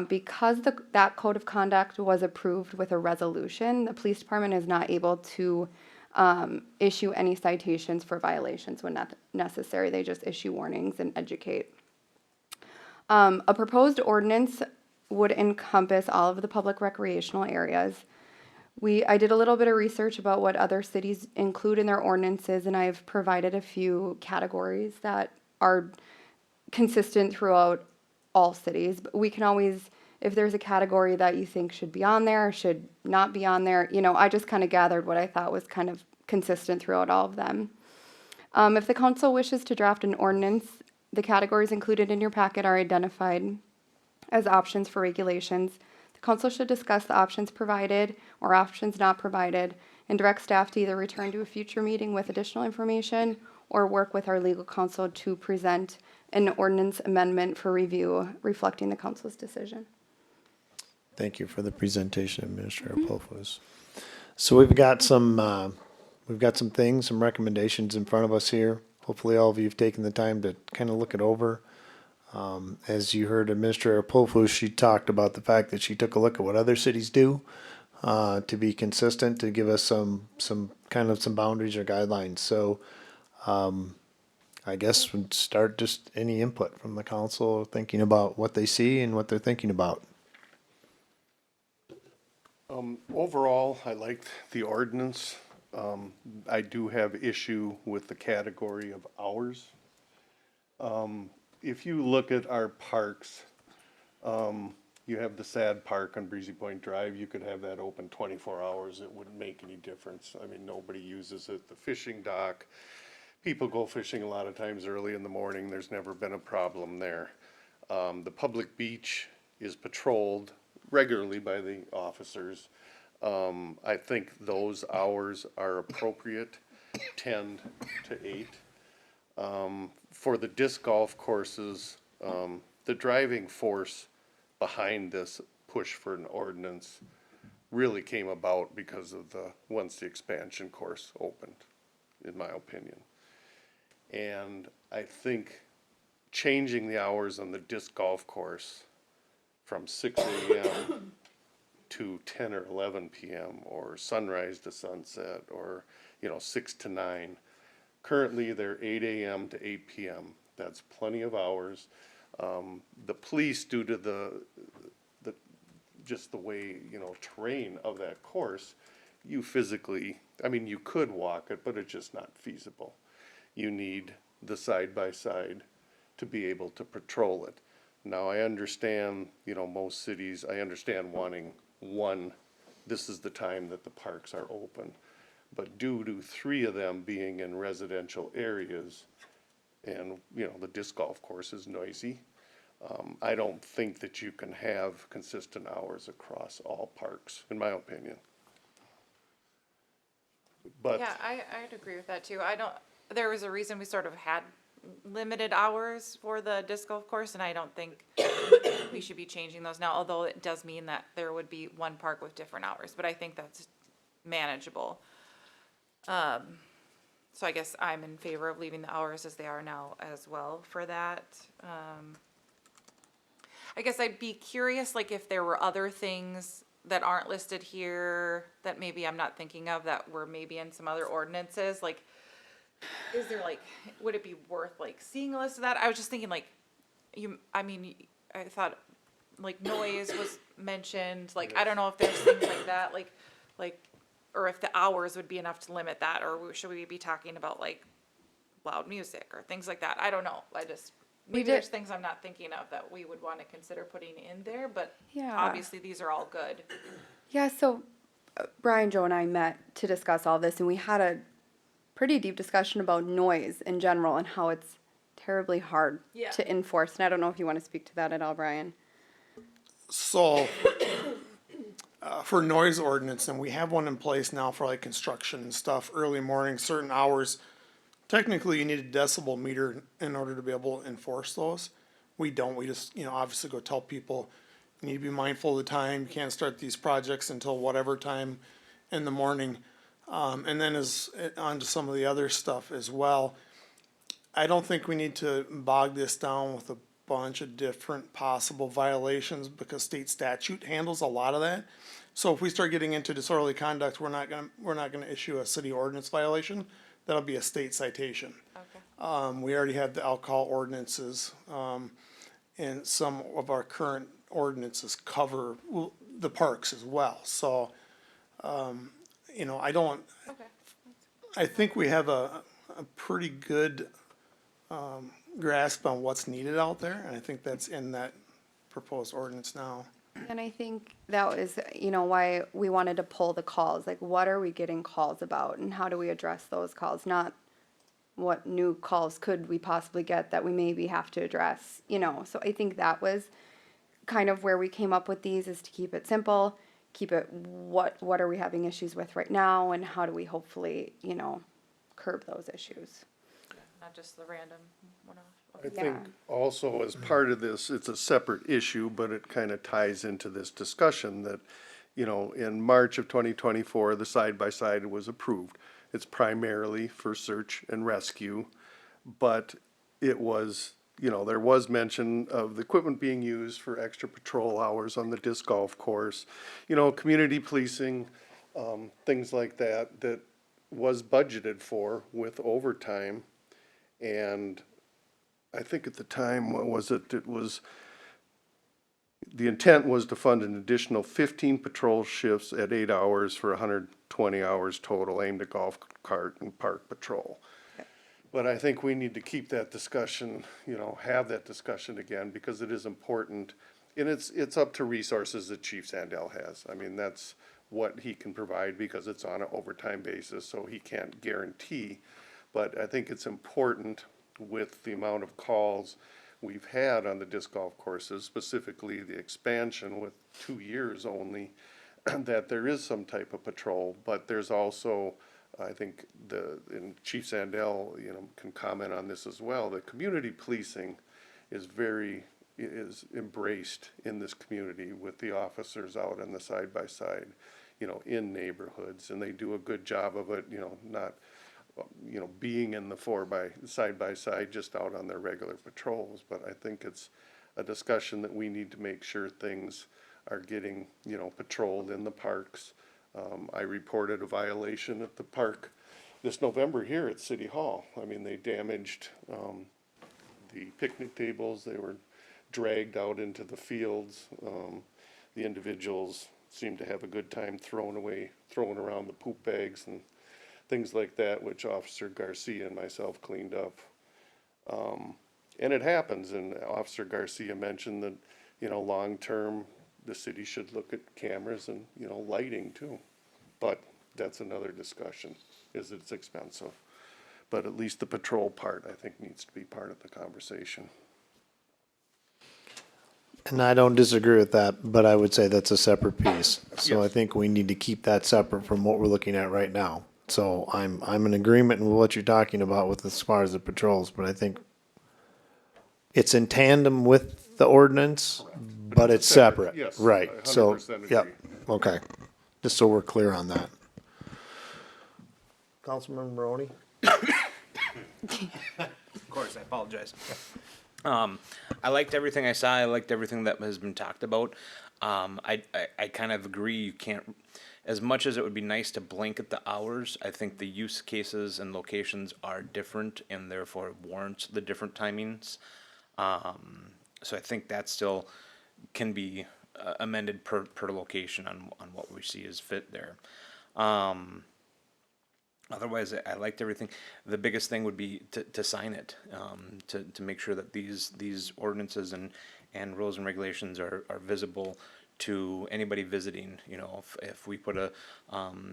Because that code of conduct was approved with a resolution, the police department is not able to issue any citations for violations when necessary. They just issue warnings and educate. A proposed ordinance would encompass all of the public recreational areas. I did a little bit of research about what other cities include in their ordinances, and I've provided a few categories that are consistent throughout all cities. But we can always, if there's a category that you think should be on there, should not be on there, I just kind of gathered what I thought was kind of consistent throughout all of them. If the council wishes to draft an ordinance, the categories included in your packet are identified as options for regulations. The council should discuss the options provided or options not provided and direct staff to either return to a future meeting with additional information or work with our legal counsel to present an ordinance amendment for review reflecting the council's decision. Thank you for the presentation, Administrator Popos. So we've got some things, some recommendations in front of us here. Hopefully all of you have taken the time to kind of look it over. As you heard Administrator Popos, she talked about the fact that she took a look at what other cities do to be consistent, to give us some boundaries or guidelines. So I guess we'd start just any input from the council, thinking about what they see and what they're thinking about. Overall, I liked the ordinance. I do have issue with the category of hours. If you look at our parks, you have the Sad Park on Breezy Point Drive. You could have that open 24 hours. It wouldn't make any difference. I mean, nobody uses it. The fishing dock, people go fishing a lot of times early in the morning. There's never been a problem there. The public beach is patrolled regularly by the officers. I think those hours are appropriate, 10 to 8. For the disc golf courses, the driving force behind this push for an ordinance really came about because of once the expansion course opened, in my opinion. And I think changing the hours on the disc golf course from 6 a.m. to 10 or 11 p.m. or sunrise to sunset or, 6 to 9. Currently, they're 8 a.m. to 8 p.m. That's plenty of hours. The police, due to the way, terrain of that course, you could walk it, but it's just not feasible. You need the side-by-side to be able to patrol it. Now, I understand, most cities, I understand wanting this is the time that the parks are open. But due to 3 of them being in residential areas, and, the disc golf course is noisy, I don't think that you can have consistent hours across all parks, in my opinion. But Yeah, I'd agree with that too. There was a reason we sort of had limited hours for the disc golf course, and I don't think think we should be changing those now, although it does mean that there would be one park with different hours, but I think that's manageable. So I guess I'm in favor of leaving the hours as they are now as well for that. I guess I'd be curious, like, if there were other things that aren't listed here that maybe I'm not thinking of that were maybe in some other ordinances, like, is there like, would it be worth like seeing a list of that? I was just thinking like, I thought like noise was mentioned, like, I don't know if there's things like that, like, or if the hours would be enough to limit that, or should we be talking about like loud music or things like that? I don't know. Maybe did- there's things I'm not thinking of that we would want to consider putting in there, but Yeah. obviously these are all good. Yeah, so Brian, Joe, and I met to discuss all this, and we had a pretty deep discussion about noise in general and how it's terribly hard Yeah. to enforce. And I don't know if you want to speak to that at all, Brian. So, for noise ordinance, and we have one in place now for like construction and stuff, early morning, certain hours. Technically, you need a decibel meter in order to be able to enforce those. We don't, we just, obviously go tell people, you need to be mindful of the time, you can't start these projects until whatever time in the morning. And then on to some of the other stuff as well. I don't think we need to bog this down with a bunch of different possible violations because state statute handles a lot of that. So if we start getting into disorderly conduct, we're not gonna issue a city ordinance violation. That'll be a state citation. Okay. We already have the alcohol ordinances, and some of our current ordinances cover the parks as well. So, Okay. I think we have a pretty good, grasp on what's needed out there, and I think that's in that proposed ordinance now. And I think that was, why we wanted to pull the calls. Like, what are we getting calls about, and how do we address those calls? Not what new calls could we possibly get that we maybe have to address, So I think that was kind of where we came up with these, is to keep it simple, keep it what are we having issues with right now, and how do we hopefully, curb those issues. Not just the random one-off. I Okay. think also as part of this, it's a separate issue, but it kind of ties into this discussion that, in March of 2024, the side-by-side was approved. It's primarily for search and rescue, but it was, there was mention of the equipment being used for extra patrol hours on the disc golf course, community policing, things like that, that was budgeted for with overtime. And I think at the time, what was it? It was, the intent was to fund an additional 15 patrol shifts at 8 hours for 120 hours total aimed at golf cart and park patrol. But I think we need to keep that discussion, have that discussion again, because it is important. And it's up to resources that Chief Sandell has. I mean, that's what he can provide because it's on an overtime basis, so he can't guarantee. But I think it's important with the amount of calls we've had on the disc golf courses, specifically the expansion with 2 years only, that there is some type of patrol, but there's also, I think and Chief Sandell, can comment on this as well, the community policing is embraced in this community with the officers out on the side-by-side, in neighborhoods, and they do a good job of it, not being in the side-by-side just out on their regular patrols, but I think it's a discussion that we need to make sure things are getting, patrolled in the parks. I reported a violation at the park this November here at City Hall. I mean, they damaged, the picnic tables, they were dragged out into the fields. The individuals seemed to have a good time throwing around the poop bags and things like that, which Officer Garcia and myself cleaned up. And it happens, and Officer Garcia mentioned that, long-term, the city should look at cameras and, lighting too. But that's another discussion, is it's expensive. But at least the patrol part, I think, needs to be part of the conversation. And I don't disagree with that, but I would say that's a separate piece. So I think we need to keep that separate from what we're looking at right now. So I'm in agreement with what you're talking about with as far as the patrols, but I think it's in tandem with the ordinance, but it's separate. Yes, Right, I so, 100% yep, agree. okay. Just so we're clear on that. Councilman Maroney? Of course, I apologize. I liked everything I saw. I liked everything that has been talked about. I kind of agree. You can't, as much as it would be nice to blanket the hours, I think the use cases and locations are different and therefore warrants the different timings. So I think that still can be amended per location on what we see as fit there. Otherwise, I liked everything. The biggest thing would be to sign it, to make sure that these ordinances and rules and regulations are visible to anybody visiting. You know, if we put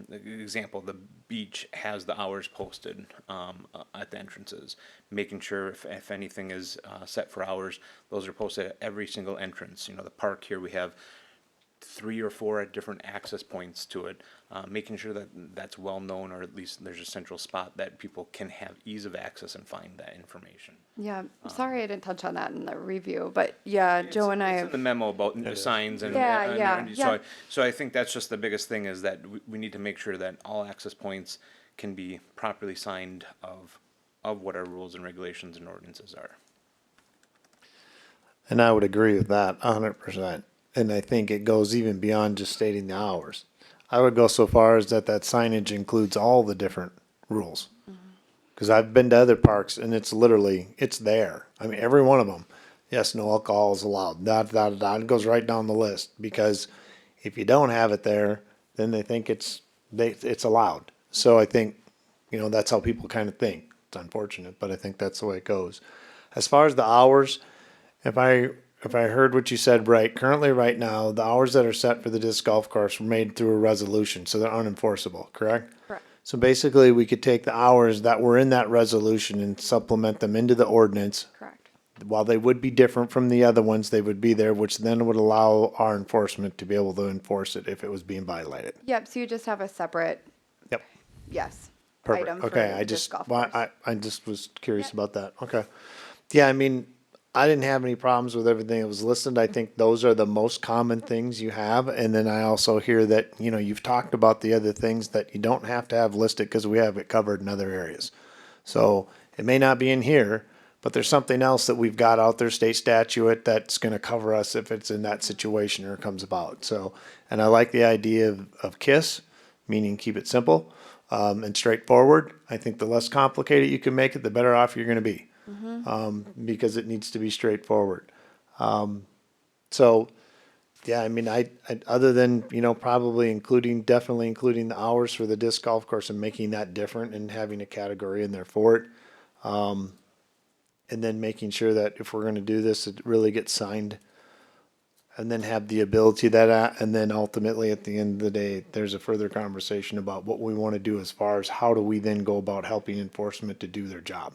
example, the beach has the hours posted at the entrances, making sure if anything is set for hours, those are posted at every single entrance. You know, the park here, we have 3 or 4 different access points to it, making sure that that's well known, or at least there's a central spot that people can have ease of access and find that information. Yeah, sorry I didn't touch on that in the review, but yeah, Joe and I It's in have, the memo about the signs and. Yeah, and- yeah, and yeah. So I think that's just the biggest thing, is that we need to make sure that all access points can be properly signed of what our rules and regulations and ordinances are. And I would agree with that 100%. And I think it goes even beyond just stating the hours. I would go so far as that signage includes all the different rules. Because I've been to other parks and it's literally, it's there. I mean, every one of them. Yes, no alcohol is allowed. It goes right down the list. Because if you don't have it there, then they think it's allowed. So I think, you know, that's how people kind of think. It's unfortunate, but I think that's the way it goes. As far as the hours, if I heard what you said right, currently right now, the hours that are set for the disc golf course were made through a resolution, so they're unenforceable, correct? correct, So basically, we could take the hours that were in that resolution and supplement them into the ordinance. correct. While they would be different from the other ones, they would be there, which then would allow our enforcement to be able to enforce it if it was being violated. Yep, so you just have a separate, Yep. yes, Perfect. item for Okay, I the just, disc golf well, course. I just was curious Yep. about that. Okay. Yeah, I mean, I didn't have any problems with everything that was listed. I think those are the most common things you have. And then I also hear that, you know, you've talked about the other things that you don't have to have listed because we have it covered in other areas. So it may not be in here, but there's something else that we've got out there, state statute, that's going to cover us if it's in that situation or comes about. So, and I like the idea of KISS, meaning keep it simple and straightforward. I think the less complicated you can make it, the better off you're going to be. Because it needs to be straightforward. So, yeah, I mean, I other than, you know, probably definitely including the hours for the disc golf course and making that different and having a category in there for it. And then making sure that if we're going to do this, it really gets signed. And then have the ability and then ultimately at the end of the day, there's a further conversation about what we want to do as far as how do we then go about helping enforcement to do their job.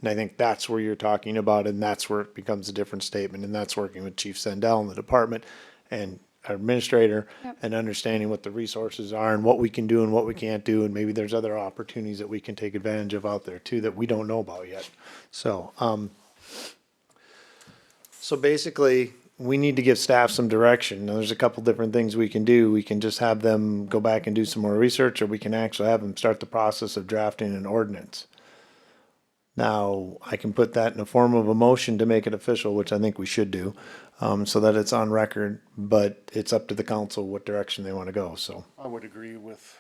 And I think that's where you're talking about, and that's where it becomes a different statement, and that's working with Chief Sendell and the department and our administrator and understanding what the resources are and what we can do and what we can't do, and maybe there's other opportunities that we can take advantage of out there too that we don't know about yet. So, so basically, we need to give staff some direction. Now, there's a couple different things we can do. We can just have them go back and do some more research, or we can actually have them start the process of drafting an ordinance. Now, I can put that in the form of a motion to make it official, which I think we should do, so that it's on record, but it's up to the council what direction they want to go, so. I would agree with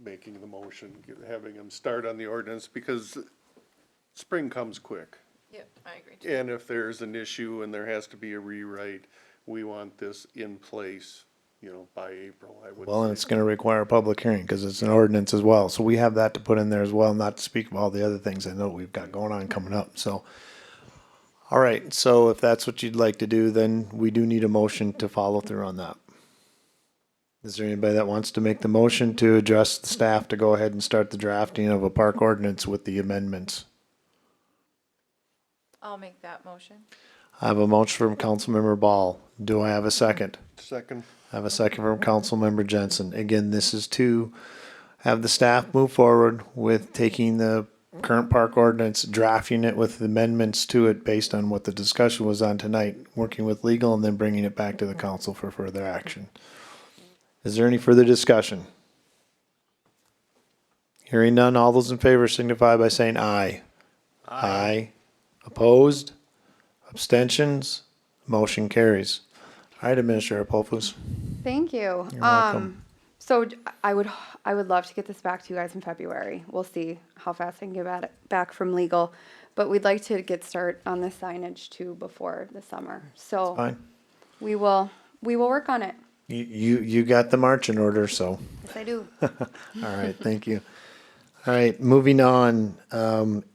making the motion, having them start on the ordinance, because spring comes quick. Yep, I agree too. And if there's an issue and there has to be a rewrite, we want this in place, you know, by April, I would Well, and say. it's gonna require a public hearing, because it's an ordinance as well, so we have that to put in there as well, not to speak of all the other things I know we've got going on coming up, so. All right, so if that's what you'd like to do, then we do need a motion to follow through on that. Is there anybody that wants to make the motion to address the staff to go ahead and start the drafting of a park ordinance with the amendments? I'll make that motion. I have a motion from Councilmember Ball. Do I have a second? Second, I have a second from Councilmember Jensen. Again, this is to have the staff move forward with taking the current park ordinance, drafting it with amendments to it based on what the discussion was on tonight, working with legal, and then bringing it back to the council for further action. Is there any further discussion? Hearing none, all those in favor signify by saying aye. Aye. Opposed? Abstentions? Motion carries. All right, Administrator Polfus. Thank you. You're welcome. So I would love to get this back to you guys in February. We'll see how fast I can get it back from legal. But we'd like to get start on the signage too before the summer. So Fine. we will work on it. You got the marching order, so. Yes, I do. All right, thank you. All right, moving on.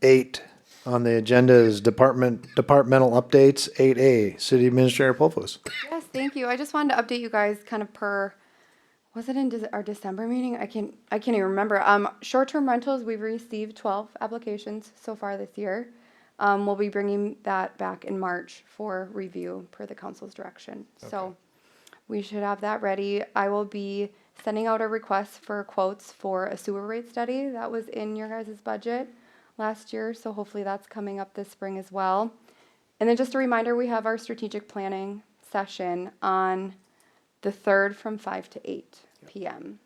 8 on the agenda is departmental updates. 8A, City Administrator Polfus. Yes, thank you. I just wanted to update you guys kind of per, was it in our December meeting? I can't even remember. Short-term rentals, we've received 12 applications so far this year. We'll be bringing that back in March for review per the council's direction. So we should have that ready. I will be sending out a request for quotes for a sewer rate study that was in your guys' budget last year. So hopefully that's coming up this spring as well. And then just a reminder, we have our strategic planning session on the 3rd from 5 to 8 p.m.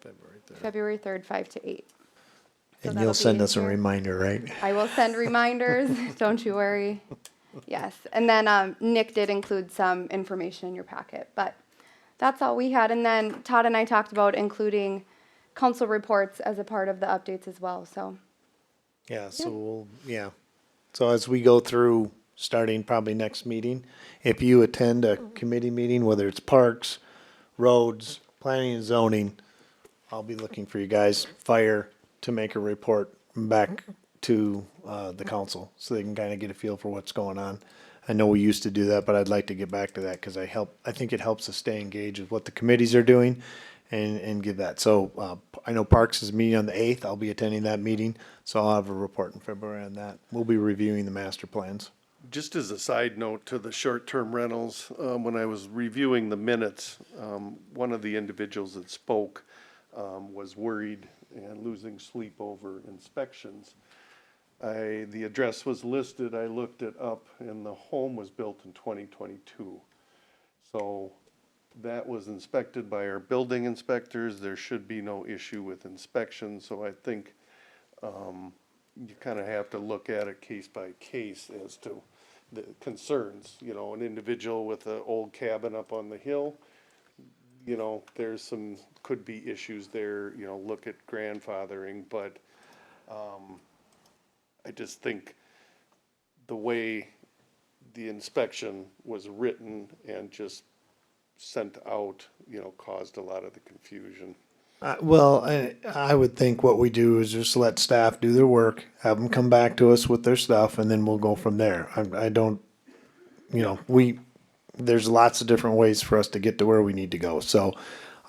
February 3rd, 5 to 8. So And that'll you'll send be us a here. reminder, right? I will send reminders, don't you worry. Yes, and then Nick did include some information in your packet, but that's all we had. And then Todd and I talked about including council reports as a part of the updates as well, so. Yeah, so So as we go through, starting probably next meeting, if you attend a committee meeting, whether it's parks, roads, planning and zoning, I'll be looking for you guys, fire, to make a report back to the council so they can kind of get a feel for what's going on. I know we used to do that, but I'd like to get back to that because I think it helps us stay engaged with what the committees are doing and give that. So I know Parks is meeting on the 8th. I'll be attending that meeting, so I'll have a report in February on that. We'll be reviewing the master plans. Just as a side note to the short-term rentals, when I was reviewing the minutes, one of the individuals that spoke was worried and losing sleep over inspections. The address was listed, I looked it up, and the home was built in 2022. So that was inspected by our building inspectors. There should be no issue with inspection, so I think you kind of have to look at it case by case as to the concerns. You know, an individual with an old cabin up on the hill, you know, there's could be issues there, you know, look at grandfathering, but I just think the way the inspection was written and just sent out, you know, caused a lot of the confusion. I would think what we do is just let staff do their work, have them come back to us with their stuff, and then we'll go from there. I don't, you know, there's lots of different ways for us to get to where we need to go. So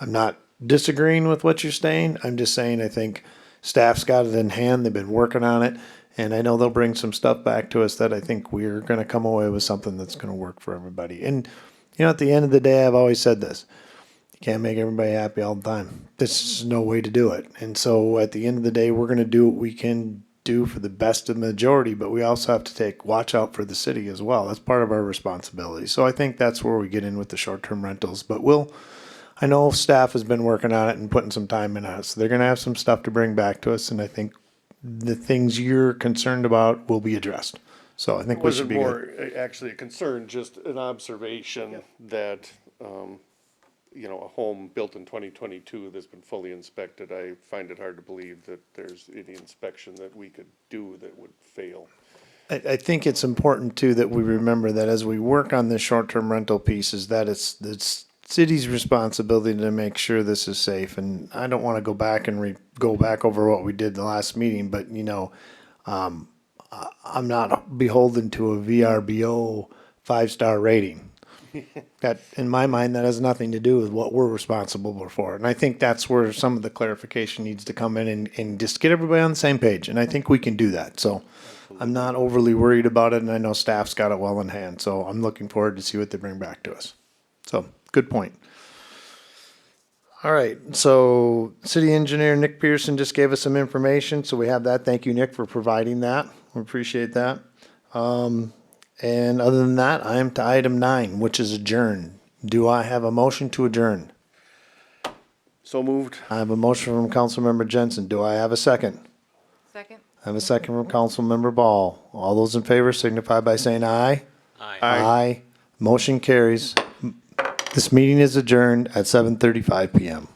I'm not disagreeing with what you're saying. I'm just saying I think staff's got it in hand. They've been working on it. And I know they'll bring some stuff back to us that I think we're going to come away with something that's going to work for everybody. And, you know, at the end of the day, I've always said this. You can't make everybody happy all the time. This is no way to do it. And so at the end of the day, we're going to do what we can do for the best of the majority, but we also have to watch out for the city as well. That's part of our responsibility. So I think that's where we get in with the short-term rentals. But I know staff has been working on it and putting some time in on it. So they're going to have some stuff to bring back to us. And I think the things you're concerned about will be addressed. So I think we should Wasn't be good. more actually a concern, just an observation that, you know, a home built in 2022 that's been fully inspected, I find it hard to believe that there's any inspection that we could do that would fail. I think it's important too that we remember that as we work on this short-term rental piece is that it's city's responsibility to make sure this is safe. And I don't want to go back and go back over what we did the last meeting, but you know, I'm not beholden to a VRBO 5-star rating. That, in my mind, that has nothing to do with what we're responsible for. And I think that's where some of the clarification needs to come in and just get everybody on the same page. And I think we can do that. So I'm not overly worried about it. And I know staff's got it well in hand. So I'm looking forward to see what they bring back to us. So good point. All right, so city engineer Nick Pearson just gave us some information, so we have that. Thank you, Nick, for providing that. We appreciate that. And other than that, I am to item 9, which is adjourn. Do I have a motion to adjourn? So moved. I have a motion from Councilmember Jensen. Do I have a second? Second? I have a second from Councilmember Ball. All those in favor signify by saying aye. Aye. Aye. Motion carries. This meeting is adjourned at 7:35 PM.